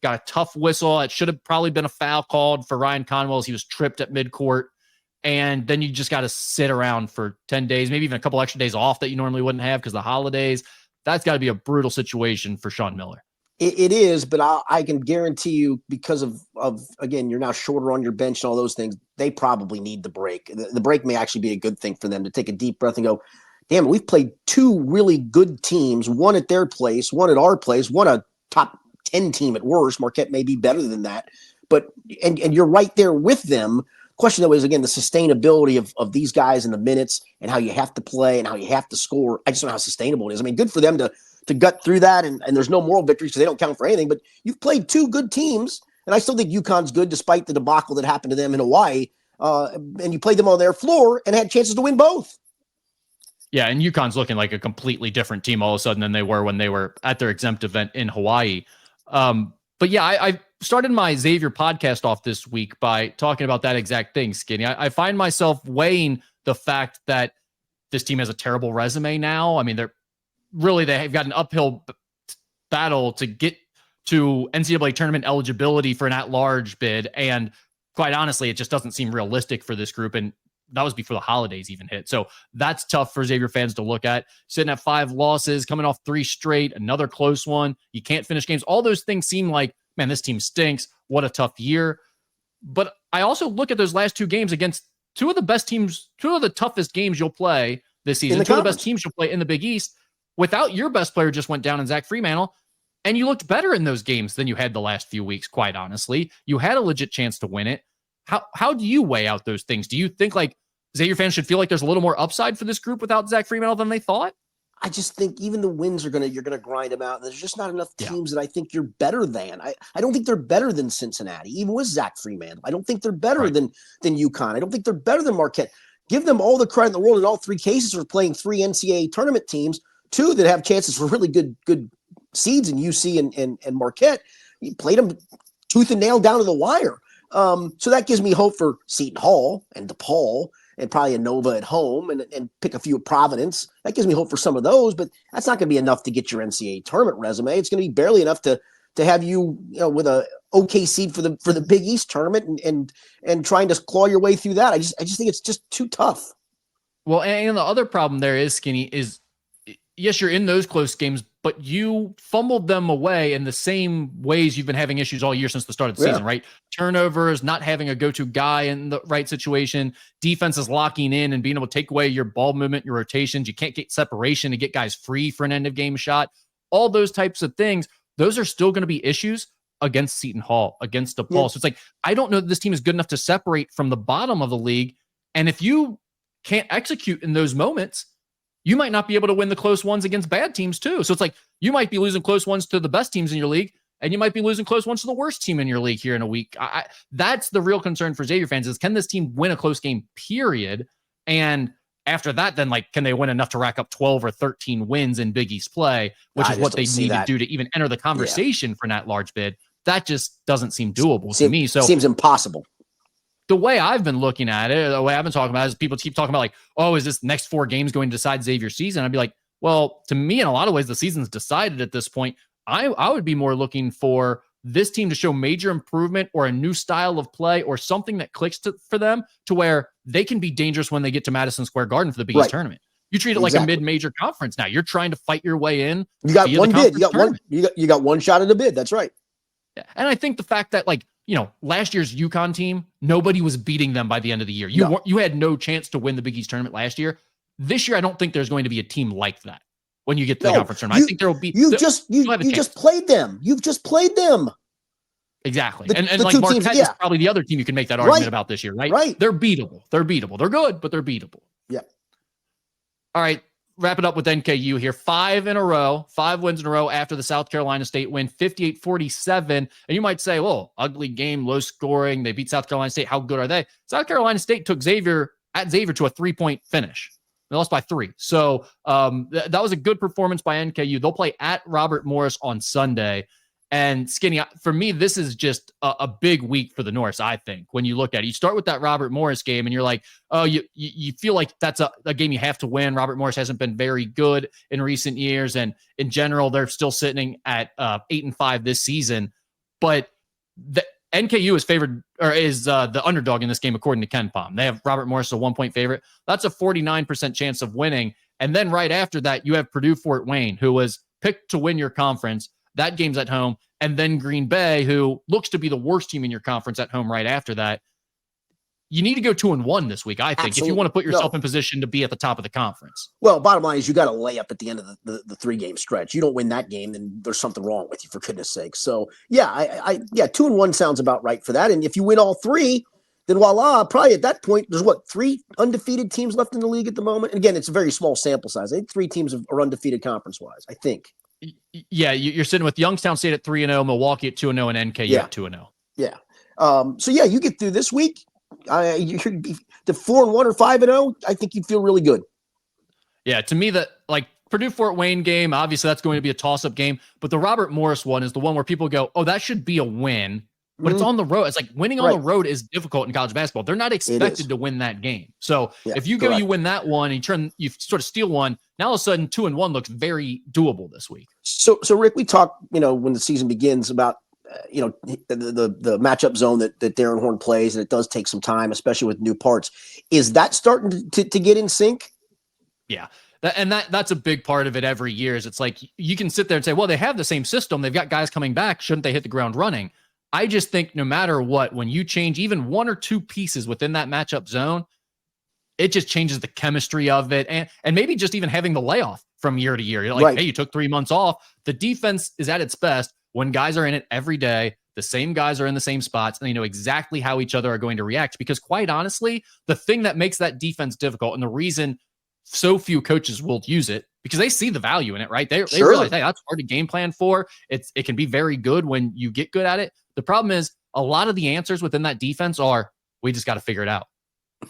Got a tough whistle. It should have probably been a foul called for Ryan Conwell as he was tripped at midcourt. And then you just got to sit around for 10 days, maybe even a couple extra days off that you normally wouldn't have because of the holidays. That's got to be a brutal situation for Sean Miller. It is, but I can guarantee you, because of again, you're now shorter on your bench and all those things, they probably need the break. The break may actually be a good thing for them to take a deep breath and go, damn, we've played 2 really good teams, one at their place, one at our place, one a top 10 team at worst. Marquette may be better than that, but and you're right there with them. Question, though, is, again, the sustainability of these guys in the minutes and how you have to play and how you have to score. I just don't know how sustainable it is. I mean, good for them to gut through that, and there's no moral victories because they don't count for anything, but you've played 2 good teams, and I still think UConn's good despite the debacle that happened to them in Hawaii, and you played them on their floor and had chances to win both. Yeah, and UConn's looking like a completely different team all of a sudden than they were when they were at their exempt event in Hawaii. But yeah, I started my Xavier podcast off this week by talking about that exact thing, Skinny. I find myself weighing the fact that this team has a terrible resume now. I mean, they've got an uphill battle to get to NCAA tournament eligibility for an at-large bid. And quite honestly, it just doesn't seem realistic for this group. And that was before the holidays even hit. So that's tough for Xavier fans to look at. Sitting at 5 losses, coming off 3 straight, another close one. You can't finish games. All those things seem like, man, this team stinks. What a tough year. But I also look at those last 2 games against 2 of the best teams, 2 of the toughest games you'll play this season, 2 of the best teams you'll play in the Big East. Without your best player just went down in Zach Freemantle, and you looked better in those games than you had the last few weeks, quite honestly. You had a legit chance to win it. How do you weigh out those things? Do you think like Xavier fans should feel like there's a little more upside for this group without Zach Freemantle than they thought? I just think even the wins you're gonna grind them out. There's just not enough teams that I think you're better than. I don't think they're better than Cincinnati, even with Zach Freemantle. I don't think they're better than UConn. I don't think they're better than Marquette. Give them all the credit in the world in all 3 cases for playing 3 NCAA tournament teams, 2 that have chances for really good seeds in UC and Marquette. You played them tooth and nail down to the wire. So that gives me hope for Seton Hall and DePaul and probably a Nova at home and pick a few at Providence. That gives me hope for some of those, but that's not going to be enough to get your NCAA tournament resume. It's going to be barely enough to have you with a okay seed for the Big East tournament and trying to claw your way through that. I just think it's just too tough. Well, and the other problem there is, Skinny, is yes, you're in those close games, but you fumbled them away in the same ways you've been having issues all year since the start of the season, right? Turnovers, not having a go-to guy in the right situation, defense is locking in and being able to take away your ball movement, your rotations. You can't get separation to get guys free for an end-of-game shot. All those types of things, those are still going to be issues against Seton Hall, against DePaul. Yeah. So it's like, I don't know that this team is good enough to separate from the bottom of the league. And if you can't execute in those moments, you might not be able to win the close ones against bad teams too. So it's like you might be losing close ones to the best teams in your league, and you might be losing close ones to the worst team in your league here in a week. That's the real concern for Xavier fans is, can this team win a close game, period? And after that, then can they win enough to rack up 12 or 13 wins in Big East play, which is what they need to do to even enter the conversation for that large bid? That just doesn't seem doable to me. So seems impossible. The way I've been looking at it, the way I've been talking about it, is people keep talking about oh, is this next 4 games going to decide Xavier's season? I'd be like, well, to me, in a lot of ways, the season's decided at this point. I would be more looking for this team to show major improvement or a new style of play or something that clicks for them to where they can be dangerous when they get to Madison Square Garden for the Big East tournament. You treat it like a mid-major conference now. You're trying to fight your way in. You got one bid. You got one shot at a bid. That's right. Yeah. And I think the fact that last year's UConn team, nobody was beating them by the end of the year. You had no chance to win the Big East tournament last year. This year, I don't think there's going to be a team like that when you get to the conference tournament. I think there will be. You just played them. You've just played them. Exactly. And Marquette is probably the other team you can make that argument about this year, right? Right. They're beatable. They're good, but they're beatable. Yeah. All right. Wrap it up with NKU here. 5 wins in a row after the South Carolina State win, 58-47. And you might say, well, ugly game, low scoring. They beat South Carolina State. How good are they? South Carolina State took Xavier to a 3-point finish. They lost by 3. So that was a good performance by NKU. They'll play at Robert Morris on Sunday. And Skinny, for me, this is just a big week for the Norse, I think, when you look at it. You start with that Robert Morris game, and you're like, oh, you feel like that's a game you have to win. Robert Morris hasn't been very good in recent years, and in general, they're still sitting at 8-5 this season. But the NKU is favored, or is the underdog in this game, according to Ken Pom. They have Robert Morris a 1-point favorite. That's a 49% chance of winning. And then right after that, you have Purdue-Fort Wayne, who was picked to win your conference. That game's at home. And then Green Bay, who looks to be the worst team in your conference, at home right after that. You need to go 2-1 this week, I think, if you want to put yourself in position to be at the top of the conference. Well, bottom line is you got to lay up at the end of the 3-game stretch. You don't win that game, then there's something wrong with you, for goodness sake. So, yeah, 2-1 sounds about right for that. And if you win all 3, then voila, probably at that point, there's 3 undefeated teams left in the league at the moment? And again, it's a very small sample size. I think 3 teams are undefeated conference-wise, I think. Yeah, you're sitting with Youngstown State at 3-0, Milwaukee at 2-0, and NKU at 2-0. Yeah. So, you get through this week. The 4-1 or 5-0, I think you'd feel really good. Yeah, to me, that Purdue-Fort Wayne game, obviously that's going to be a toss-up game, but the Robert Morris one is the one where people go, oh, that should be a win, but it's on the road. It's like winning on the road is difficult in college basketball. They're not expected to win that game. So if you go, you win that one, and you sort of steal one, now all of a sudden 2-1 looks very doable this week. So Rick, we talk, when the season begins about, the matchup zone that Darren Horn plays, and it does take some time, especially with new parts. Is that starting to get in sync? Yeah. That's a big part of it every year. Is it's like you can sit there and say, well, they have the same system. They've got guys coming back. Shouldn't they hit the ground running? I just think no matter what, when you change even 1 or 2 pieces within that matchup zone, it just changes the chemistry of it. And maybe just even having the layoff from year to year. You're like, hey, you took 3 months off. The defense is at its best when guys are in it every day. The same guys are in the same spots, and they know exactly how each other are going to react. Because quite honestly, the thing that makes that defense difficult, and the reason so few coaches will use it, because they see the value in it, right? They realize, hey, that's hard to game plan for. It can be very good when you get good at it. The problem is a lot of the answers within that defense are, we just got to figure it out.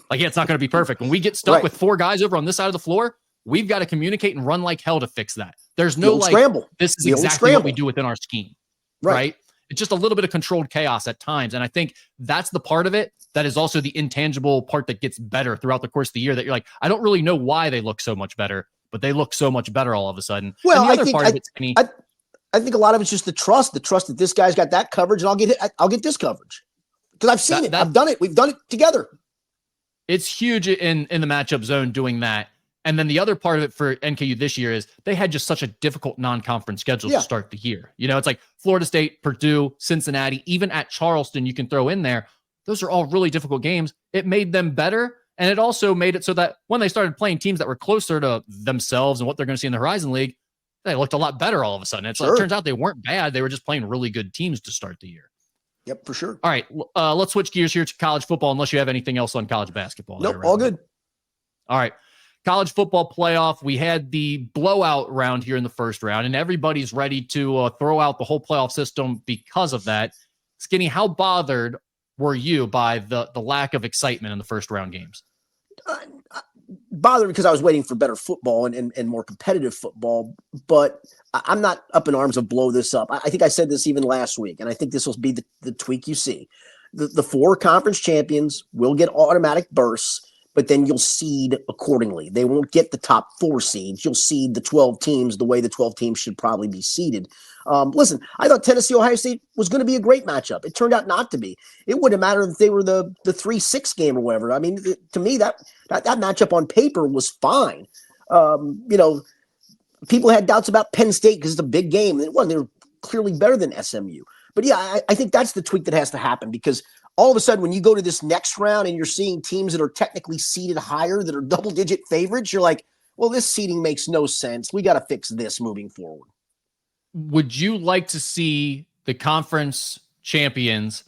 It's not going to be perfect. When we get stuck with 4 guys over on this side of the floor, we've got to communicate and run like hell to fix that. There's no scramble. This is exactly what we do within our scheme, right? It's just a little bit of controlled chaos at times. And I think that's the part of it that is also the intangible part that gets better throughout the course of the year, that you're like, I don't really know why they look so much better, but they look so much better all of a sudden. Well, I think a lot of it's just the trust that this guy's got that coverage, and I'll get this coverage. Because I've seen it. I've done it. We've done it together. It's huge in the matchup zone doing that. And then the other part of it for NKU this year is they had just such a difficult non-conference schedule to start the year. It's like Florida State, Purdue, Cincinnati, even at Charleston, you can throw in there. Those are all really difficult games. It made them better. And it also made it so that when they started playing teams that were closer to themselves and what they're going to see in the Horizon League, they looked a lot better all of a sudden. It turns out they weren't bad. They were just playing really good teams to start the year. Yep, for sure. All right. Let's switch gears here to college football, unless you have anything else on college basketball. Nope, all good. All right. college football playoff. We had the blowout round here in the first round, and everybody's ready to throw out the whole playoff system because of that. Skinny, how bothered were you by the lack of excitement in the first round games? Bothered because I was waiting for better football and more competitive football, but I'm not up in arms of blow this up. I think I said this even last week, and I think this will be the tweak you see. The 4 conference champions will get automatic berths, but then you'll seed accordingly. They won't get the top 4 seeds. You'll seed the 12 teams the way the 12 teams should probably be seeded. Listen, I thought Tennessee-Ohio State was going to be a great matchup. It turned out not to be. It wouldn't matter if they were the 3-6 game or whatever. I mean, to me, that matchup on paper was fine. People had doubts about Penn State because it's a big game. It wasn't. They were clearly better than SMU. But yeah, I think that's the tweak that has to happen, because all of a sudden when you go to this next round and you're seeing teams that are technically seeded higher that are double-digit favorites, you're like, well, this seeding makes no sense. We got to fix this moving forward. Would you like to see the conference champions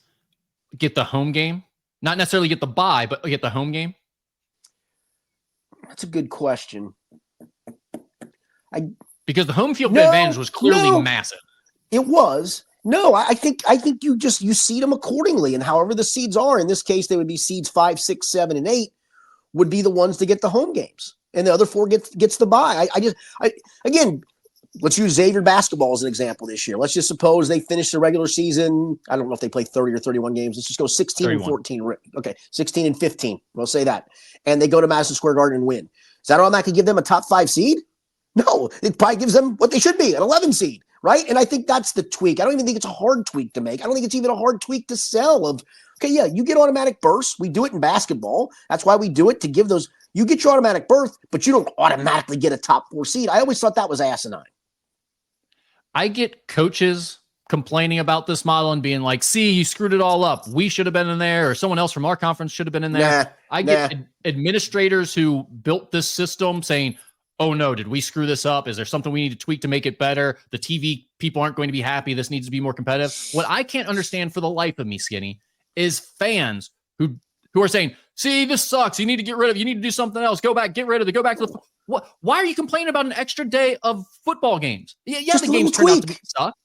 get the home game? Not necessarily get the bye, but get the home game? That's a good question. Because the home field advantage was clearly massive. It was. No, I think you seed them accordingly, and however the seeds are, in this case, they would be seeds 5, 6, 7, and 8 would be the ones to get the home games, and the other 4 gets the bye. Again, let's use Xavier basketball as an example this year. Let's just suppose they finish the regular season. I don't know if they play 30 or 31 games. Let's just go 16 31. And 14. Okay, 16 and 15. We'll say that, and they go to Madison Square Garden and win. Does that automatically give them a top 5 seed? No, it probably gives them what they should be, an 11 seed. Right. And I think that's the tweak. I don't even think it's a hard tweak to make. I don't think it's even a hard tweak to sell okay, yeah, you get automatic bursts. We do it in basketball. That's why we do it, to give those. You get your automatic berth, but you don't automatically get a top 4 seed. I always thought that was asinine. I get coaches complaining about this model and being like, see, you screwed it all up. We should have been in there, or someone else from our conference should have been in there. I get administrators who built this system saying, oh no, did we screw this up? Is there something we need to tweak to make it better? The TV people aren't going to be happy. This needs to be more competitive. What I can't understand for the life of me, Skinny, is fans who are saying, see, this sucks. You need to get rid of it. You need to do something else. Go back, get rid of it. Go back to the what? Why are you complaining about an extra day of football games? Yeah, the games turned out to be suck.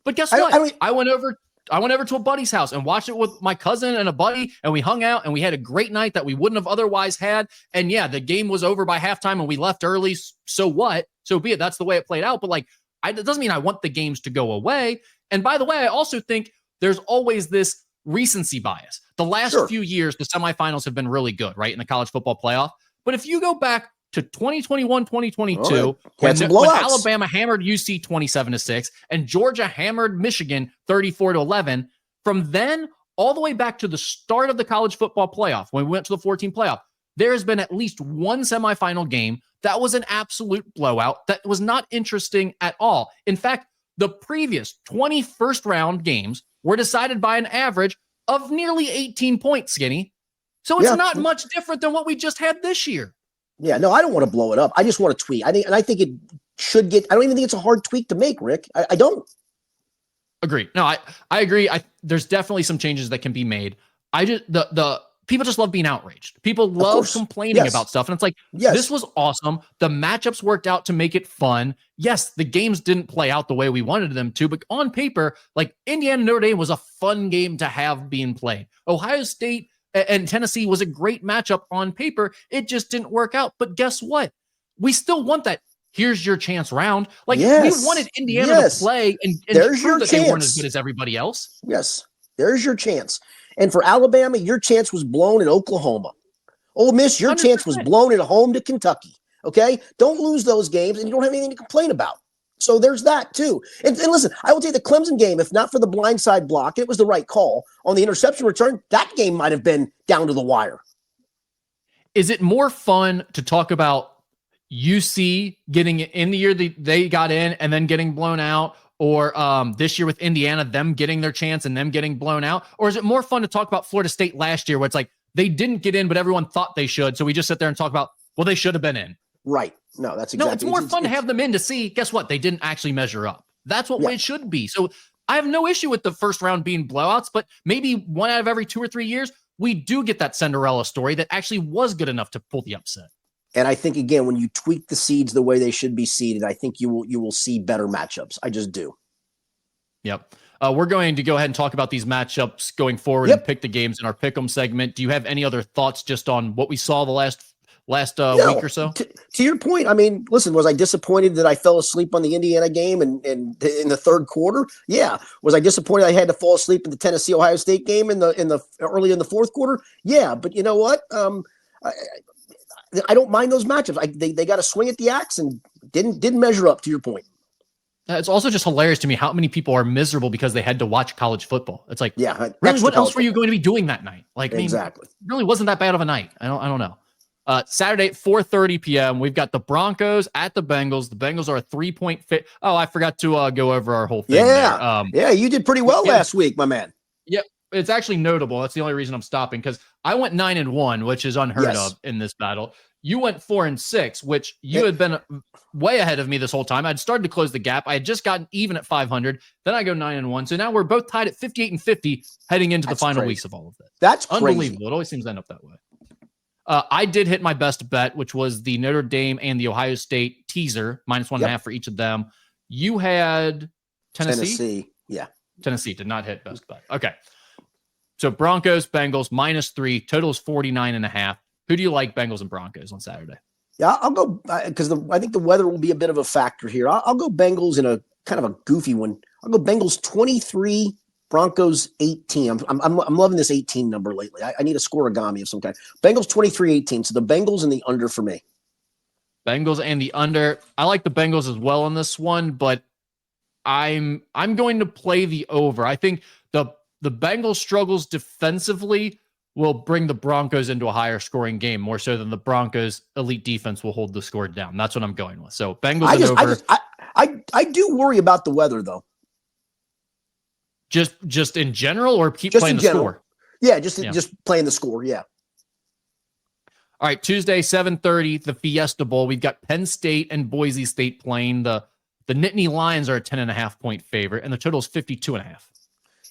But guess what? I went over to a buddy's house and watched it with my cousin and a buddy, and we hung out and we had a great night that we wouldn't have otherwise had. And yeah, the game was over by halftime and we left early. So what? So be it. That's the way it played out. But it doesn't mean I want the games to go away. And by the way, I also think there's always this recency bias. The last few years, the semifinals have been really good, right? In the college football playoff. But if you go back to 2021, 2022, when Alabama hammered UC 27-6 and Georgia hammered Michigan 34-11, from then all the way back to the start of the college football playoff, when we went to the 14 playoff, there has been at least one semifinal game that was an absolute blowout that was not interesting at all. In fact, the previous 20 first round games were decided by an average of nearly 18 points, Skinny. So it's not much different than what we just had this year. Yeah, no, I don't want to blow it up. I just want to tweak. I think it should get. I don't even think it's a hard tweak to make, Rick. I don't. Agree. No, I agree. There's definitely some changes that can be made. The people just love being outraged. People love complaining about stuff, and it's like, this was awesome. The matchups worked out to make it fun. Yes, the games didn't play out the way we wanted them to, but on paper, Indiana Notre Dame was a fun game to have being played. Ohio State and Tennessee was a great matchup on paper. It just didn't work out. But guess what? We still want that. Here's your chance round. We wanted Indiana to play and prove that they weren't as good as everybody else. Yes, there's your chance. And for Alabama, your chance was blown in Oklahoma. Ole Miss, your 100%. Chance was blown at home to Kentucky. Okay? Don't lose those games, and you don't have anything to complain about. So there's that, too. And listen, I will take the Clemson game, if not for the blindside block, it was the right call. On the interception return, that game might have been down to the wire. Is it more fun to talk about UC getting in the year they got in and then getting blown out, or this year with Indiana, them getting their chance and them getting blown out? Or is it more fun to talk about Florida State last year, where it's like they didn't get in, but everyone thought they should, so we just sit there and talk about, well, they should have been in. Right. No, that's exactly. No, it's more fun to have them in to see, guess what? They didn't actually measure up. That's what it should be. So I have no issue with the first round being blowouts, but maybe one out of every 2 or 3 years, we do get that Cinderella story that actually was good enough to pull the upset. And I think, again, when you tweak the seeds the way they should be seeded, I think you will see better matchups. I just do. Yep. We're going to go ahead and talk about these matchups going forward and pick the games in our Pick'em segment. Do you have any other thoughts just on what we saw the last week or so? To your point, I mean, listen, was I disappointed that I fell asleep on the Indiana game and in the third quarter? Yeah. Was I disappointed I had to fall asleep in the Tennessee Ohio State game in the early in the fourth quarter? Yeah, but you know what? I don't mind those matchups. They got to swing at the axe and didn't measure up, to your point. It's also just hilarious to me how many people are miserable because they had to watch college football. It's like, yeah, really, what else were you going to be doing that night? Like, exactly. It really wasn't that bad of a night. I don't know. Saturday at 4:30 p.m. We've got the Broncos at the Bengals. The Bengals are a 3-point fit. Oh, I forgot to go over our whole thing. Yeah, yeah, you did pretty well last week, my man. Yeah, it's actually notable. That's the only reason I'm stopping, because I went 9-1, which is unheard of in this battle. You went 4-6, which you had been way ahead of me this whole time. I'd started to close the gap. I had just gotten even at 500. Then I go 9-1. So now we're both tied at 58-50 heading into the final weeks of all of this. That's unbelievable. Crazy. It always seems to end up that way. I did hit my best bet, which was the Notre Dame and the Ohio State teaser, -1.5 for each of them. You had Tennessee? Yeah. Tennessee did not hit best bet. Okay. So Broncos, Bengals, -3. Total is 49.5. Who do you like, Bengals and Broncos, on Saturday? Yeah, I'll go because I think the weather will be a bit of a factor here. I'll go Bengals in a kind of a goofy one. I'll go Bengals 23, Broncos 18. I'm loving this 18 number lately. I need a scoregami of some kind. Bengals 23-18. So the Bengals and the under for me. Bengals and the under. I like the Bengals as well on this one, but I'm going to play the over. I think the Bengals struggles defensively will bring the Broncos into a higher scoring game, more so than the Broncos' elite defense will hold the score down. That's what I'm going with. So Bengals and over. I do worry about the weather, though. Just in general, or keep just playing the score? Yeah, just playing the score. Yeah. All right, Tuesday, 7:30, the Fiesta Bowl. We've got Penn State and Boise State playing. The Nittany Lions are a 10.5-point favorite, and the total is 52.5.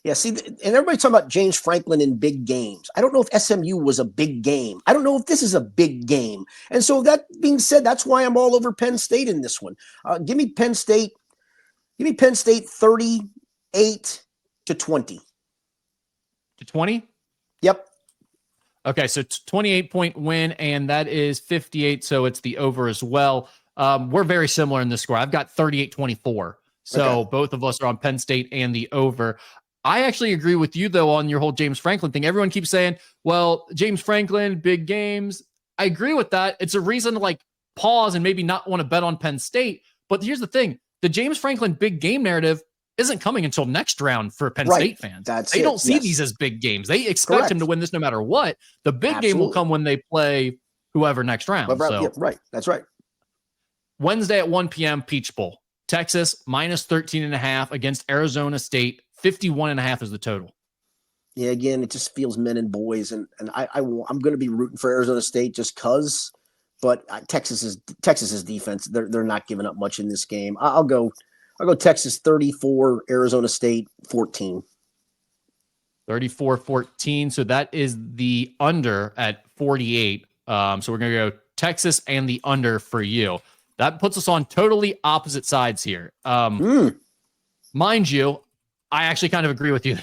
Yeah, see, and everybody's talking about James Franklin in big games. I don't know if SMU was a big game. I don't know if this is a big game. And so that being said, that's why I'm all over Penn State in this one. Give me Penn State 38-20. To 20? Yep. Okay, so 28-point win, and that is 58, so it's the over as well. We're very similar in this score. I've got 38-24. So both of us are on Penn State and the over. I actually agree with you, though, on your whole James Franklin thing. Everyone keeps saying, well, James Franklin, big games. I agree with that. It's a reason to pause and maybe not want to bet on Penn State. But here's the thing. The James Franklin big game narrative isn't coming until next round for Penn State fans. They don't see these as big games. They expect him to win this no matter what. The big game will come when they play whoever next round. Right. That's right. Wednesday at 1 p.m., Peach Bowl. Texas -13.5 against Arizona State. 51.5 is the total. Yeah, again, it just feels men and boys, and I'm going to be rooting for Arizona State just because. But Texas's defense, they're not giving up much in this game. I'll go Texas 34, Arizona State 14. 34-14. So that is the under at 48. So we're going to go Texas and the under for you. That puts us on totally opposite sides here. Mind you, I actually kind of agree with you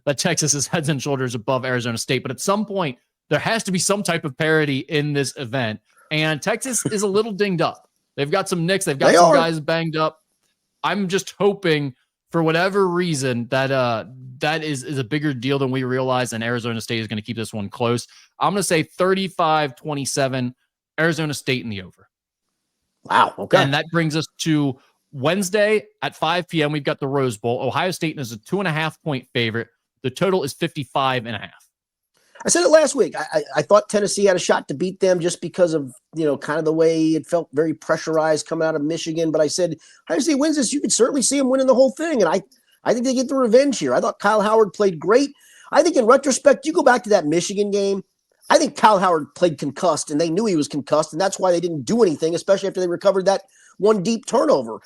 that Texas is heads and shoulders above Arizona State. But at some point, there has to be some type of parity in this event. And Texas is a little dinged up. They've got some nicks. They've got some guys banged up. I'm just hoping, for whatever reason, that that is a bigger deal than we realize, and Arizona State is going to keep this one close. I'm going to say 35-27, Arizona State in the over. Wow. Okay. And that brings us to Wednesday at 5 p.m. We've got the Rose Bowl. Ohio State is a 2.5-point favorite. The total is 55.5. I said it last week. I thought Tennessee had a shot to beat them just because of, kind of the way it felt very pressurized coming out of Michigan. But I said, Ohio State wins this. You could certainly see them winning the whole thing. And I think they get the revenge here. I thought Kyle Howard played great. I think in retrospect, you go back to that Michigan game, I think Kyle Howard played concussed, and they knew he was concussed, and that's why they didn't do anything, especially after they recovered that one deep turnover.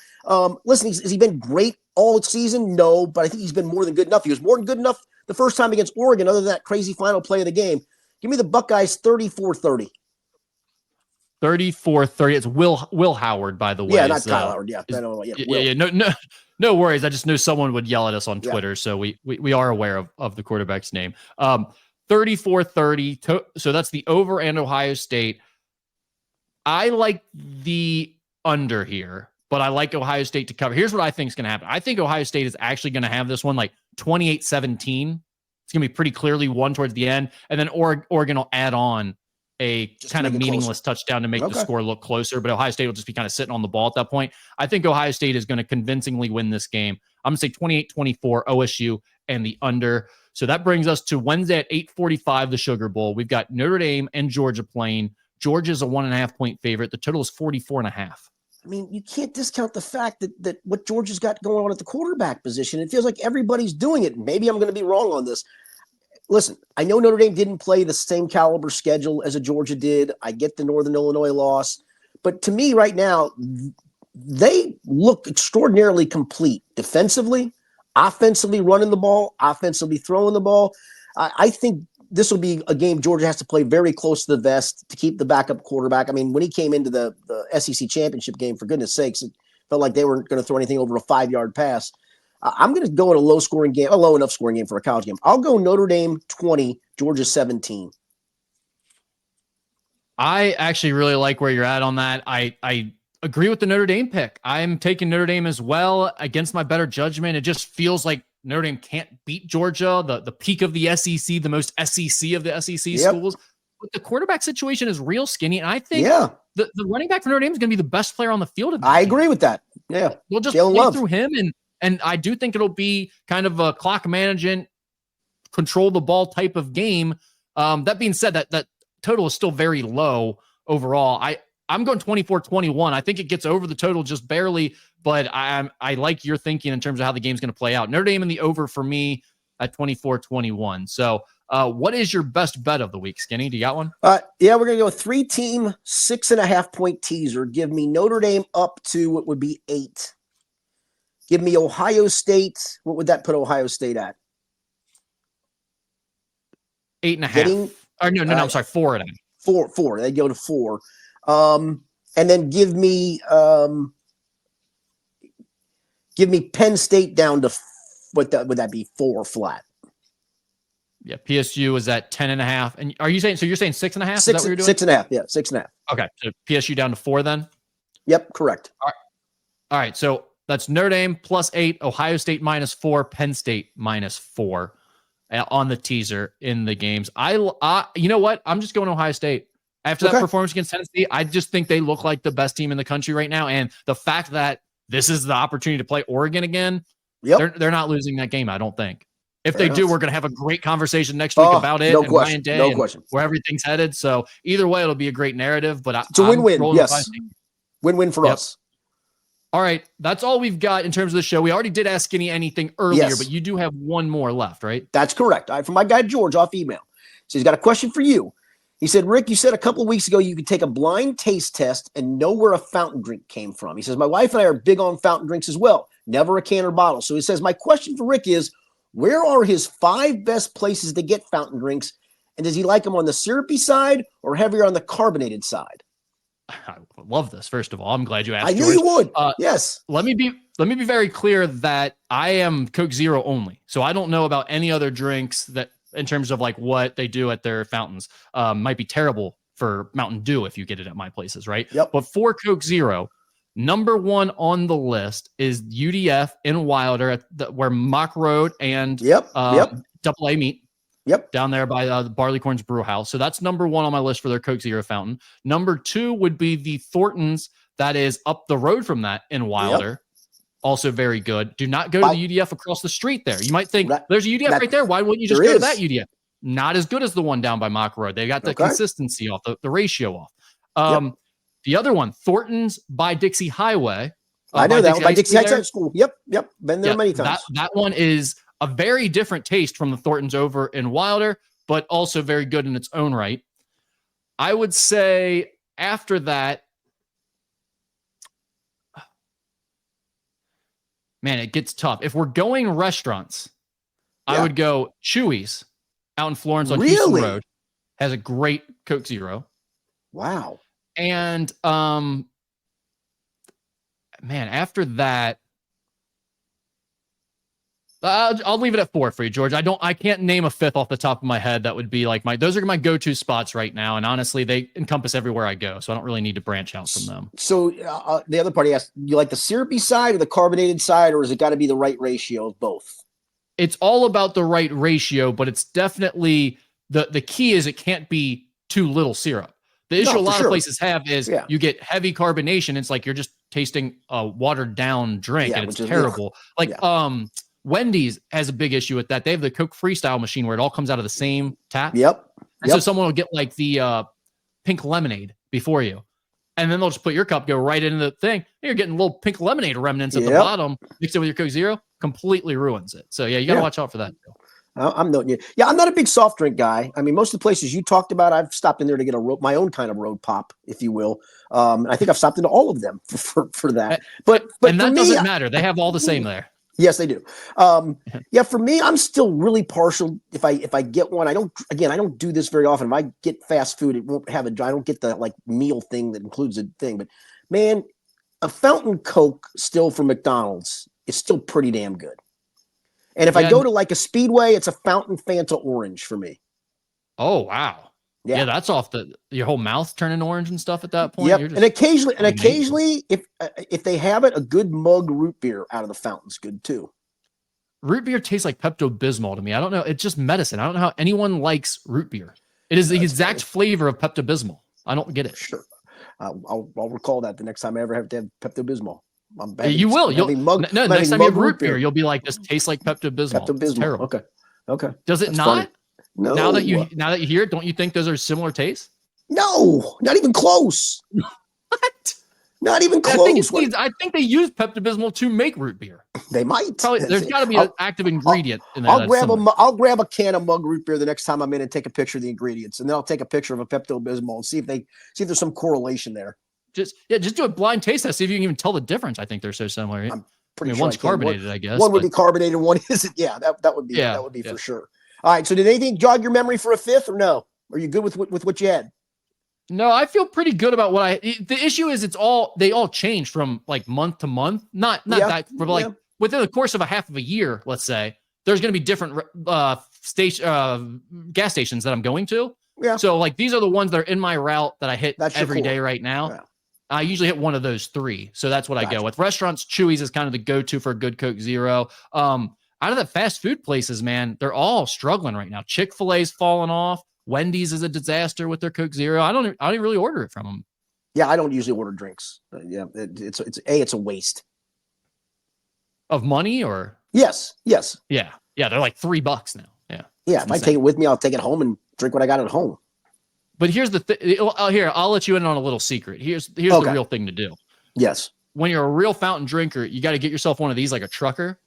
Listen, has he been great all season? No, but I think he's been more than good enough. He was more than good enough the first time against Oregon, other than that crazy final play of the game. Give me the Buckeyes 34-30. 34-30. It's Will Howard, by the way. Yeah, not Kyle Howard. Yeah, No worries. I just knew someone would yell at us on Twitter, so we are aware of the quarterback's name. 34-30. So that's the over and Ohio State. I like the under here, but I like Ohio State to cover. Here's what I think is going to happen. I think Ohio State is actually going to have this one like 28-17. It's going to be pretty clearly won towards the end, and then Oregon will add on a just kind of meaningless touchdown to make the score look closer, but Ohio State will just be kind of sitting on the ball at that point. I think Ohio State is going to convincingly win this game. I'm going to say 28-24 OSU and the under. So that brings us to Wednesday at 8:45, the Sugar Bowl. We've got Notre Dame and Georgia playing. Georgia's a 1.5-point favorite. The total is 44.5. I mean, you can't discount the fact that what Georgia's got going on at the quarterback position. It feels like everybody's doing it. Maybe I'm going to be wrong on this. Listen, I know Notre Dame didn't play the same caliber schedule as a Georgia did. I get the Northern Illinois loss. But to me right now, they look extraordinarily complete defensively, offensively running the ball, offensively throwing the ball. I think this will be a game Georgia has to play very close to the vest to keep the backup quarterback. I mean, when he came into the SEC championship game, for goodness sakes, it felt like they weren't going to throw anything over a 5-yard pass. I'm going to go in a low enough scoring game for a college game. I'll go Notre Dame 20, Georgia 17. I actually really like where you're at on that. I agree with the Notre Dame pick. I'm taking Notre Dame as well against my better judgment. It just feels like Notre Dame can't beat Georgia, the peak of the SEC, the most SEC of the SEC schools. But the quarterback situation is real skinny, and I think the running back for Notre Dame is going to be the best player on the field. I agree with that. Yeah, we'll just play through him, and I do think it'll be kind of a clock management, control the ball type of game. That being said, that total is still very low overall. I'm going 24-21. I think it gets over the total just barely, but I like your thinking in terms of how the game's going to play out. Notre Dame in the over for me at 24-21. So what is your best bet of the week, Skinny? Do you got one? Yeah, we're going to go 3-team, 6.5-point teaser. Give me Notre Dame up to what would be 8. Give me Ohio State. What would that put Ohio State at? 8.5. No, I'm sorry, 4.5. 4. They go to 4. And then give me Penn State down to would that be 4 flat? Yeah, PSU is at 10.5. And are you saying you're saying 6.5? Is that what you're doing? 6.5. Yeah, 6.5. Okay, so PSU down to 4 then. Yep, correct. All right. So that's Notre Dame +8, Ohio State -4, Penn State -4 on the teaser in the games. You know what? I'm just going Ohio State. After that performance against Tennessee, I just think they look like the best team in the country right now. And the fact that this is the opportunity to play Oregon again, they're not losing that game, I don't think. If they do, we're going to have a great conversation next week about it. No question. No question. Where everything's headed. So either way, it'll be a great narrative. But it's a win-win. Yes. Win-win for us. All right. That's all we've got in terms of the show. We already did ask Skinny anything earlier, but you do have one more left, right? That's correct. From my guy, George, off email. So he's got a question for you. He said, Rick, you said a couple of weeks ago you could take a blind taste test and know where a fountain drink came from. He says, my wife and I are big on fountain drinks as well. Never a can or bottle. So he says, my question for Rick is, where are his 5 best places to get fountain drinks? And does he like them on the syrupy side or heavier on the carbonated side? I love this. First of all, I'm glad you asked. I knew you would. Yes. Let me be very clear that I am Coke Zero only. So I don't know about any other drinks that in terms of like what they do at their fountains. Might be terrible for Mountain Dew if you get it at my places, right? Yep. But for Coke Zero, number 1 on the list is UDF in Wilder where Mock Road and Double A meet. Yep. Down there by the Barleycorns Brew House. So that's number 1 on my list for their Coke Zero fountain. Number 2 would be the Thornton's that is up the road from that in Wilder. Yep. Also very good. Do not go to the UDF across the street there. You might think there's a UDF right there. Why wouldn't you just go to that UDF? Not as good as the one down by Mock Road. They got the consistency off, the ratio off. The other one, Thornton's by Dixie Highway. I know that one by Dixie High School. Yep. Been there many times. That one is a very different taste from the Thornton's over in Wilder, but also very good in its own right. I would say after that, man, it gets tough. If we're going restaurants, I would go Chewy's out in Florence on Houston Road. Has a great Coke Zero. Wow. And man, after that, I'll leave it at 4 for you, George. I can't name a fifth off the top of my head. That would be like those are my go-to spots right now. And honestly, they encompass everywhere I go. So I don't really need to branch out from them. So the other party asked, you like the syrupy side or the carbonated side, or is it got to be the right ratio of both? It's all about the right ratio, but it's definitely the key is it can't be too little syrup. The issue a lot of places have is you get heavy carbonation. It's like you're just tasting a watered down drink, and it's terrible. Wendy's has a big issue with that. They have the Coke Freestyle machine where it all comes out of the same tap. And so someone will get like the pink lemonade before you, and then they'll just put your cup, go right into the thing. You're getting little pink lemonade remnants at the bottom. Mix it with your Coke Zero, completely ruins it. So yeah, you got to watch out for that. I'm not a big soft drink guy. I mean, most of the places you talked about, I've stopped in there to get my own kind of road pop, if you will. I think I've stopped into all of them for that. But and that doesn't matter. They have all the same there. Yes, they do. For me, I'm still really partial. If I get one, I don't do this very often. If I get fast food, it won't have I don't get the like meal thing that includes a thing. But man, a fountain Coke still from McDonald's is still pretty damn good. And if I go to like a Speedway, it's a fountain Fanta orange for me. Oh, wow. Yeah, that's off your whole mouth turning orange and stuff at that point. Yep. And occasionally, if they have it, a good mug root beer out of the fountain's good too. Root beer tastes like Pepto-Bismol to me. I don't know. It's just medicine. I don't know how anyone likes root beer. It is the exact flavor of Pepto-Bismol. I don't get it. Sure. I'll recall that the next time I ever have to have Pepto-Bismol. You will. Next time you have root beer, you'll be like, this tastes like Pepto-Bismol. It's terrible. Okay. Does it That's not? funny. No. Now that you hear it, don't you think those are similar tastes? No, not even close. What? Not even close. I think they use Pepto-Bismol to make root beer. They might. Probably, there's got to be an active ingredient in that. I'll grab a can of mug root beer the next time I'm in and take a picture of the ingredients, and then I'll take a picture of a Pepto-Bismol and see if there's some correlation there. Just do a blind taste test. See if you can even tell the difference. I think they're so similar. I'm pretty sure one's carbonated, I guess. One would be carbonated, one isn't. Yeah, that would be for sure. All right. So did anything jog your memory for a fifth or no? Are you good with what you had? No, I feel pretty good about the issue is they all change from like month to month. Not that, but like within the course of a half of a year, let's say, there's going to be different gas stations that I'm going to. Yeah. So like these are the ones that are in my route that I hit every day right now. Yeah. I usually hit one of those 3. So that's what I go with. Restaurants, Chewy's is kind of the go-to for a good Coke Zero. Out of the fast food places, man, they're all struggling right now. Chick-fil-A's falling off. Wendy's is a disaster with their Coke Zero. I don't even really order it from them. Yeah, I don't usually order drinks. It's a waste of money, or yes. Yeah, they're like $3 now. Yeah. If I take it with me, I'll take it home and drink what I got at home. But here's the thing. Here, I'll let you in on a little secret. Here's the real thing to do. Yes. When you're a real fountain drinker, you got to get yourself one of these, like a trucker.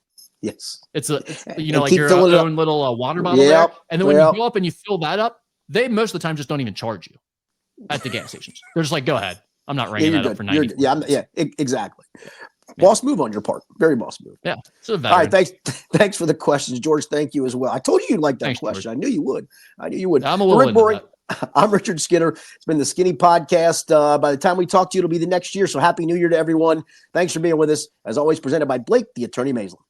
Yes. It's like your own little water bottle there. And then when you go up and you fill that up, they most of the time just don't even charge you at the gas stations. They're just like, go ahead. I'm not ringing that up for 90. Exactly. Boss move on your part. Very boss move. Yeah. All right. Thanks for the questions, George. Thank you as well. I told you you'd like that question. George. I knew you would. I'm a little into that. I'm Richard Skinner. It's been the Skinny Podcast. By the time we talk to you, it'll be the next year. So happy New Year to everyone. Thanks for being with us. As always, presented by Blake, the Attorney Maislin.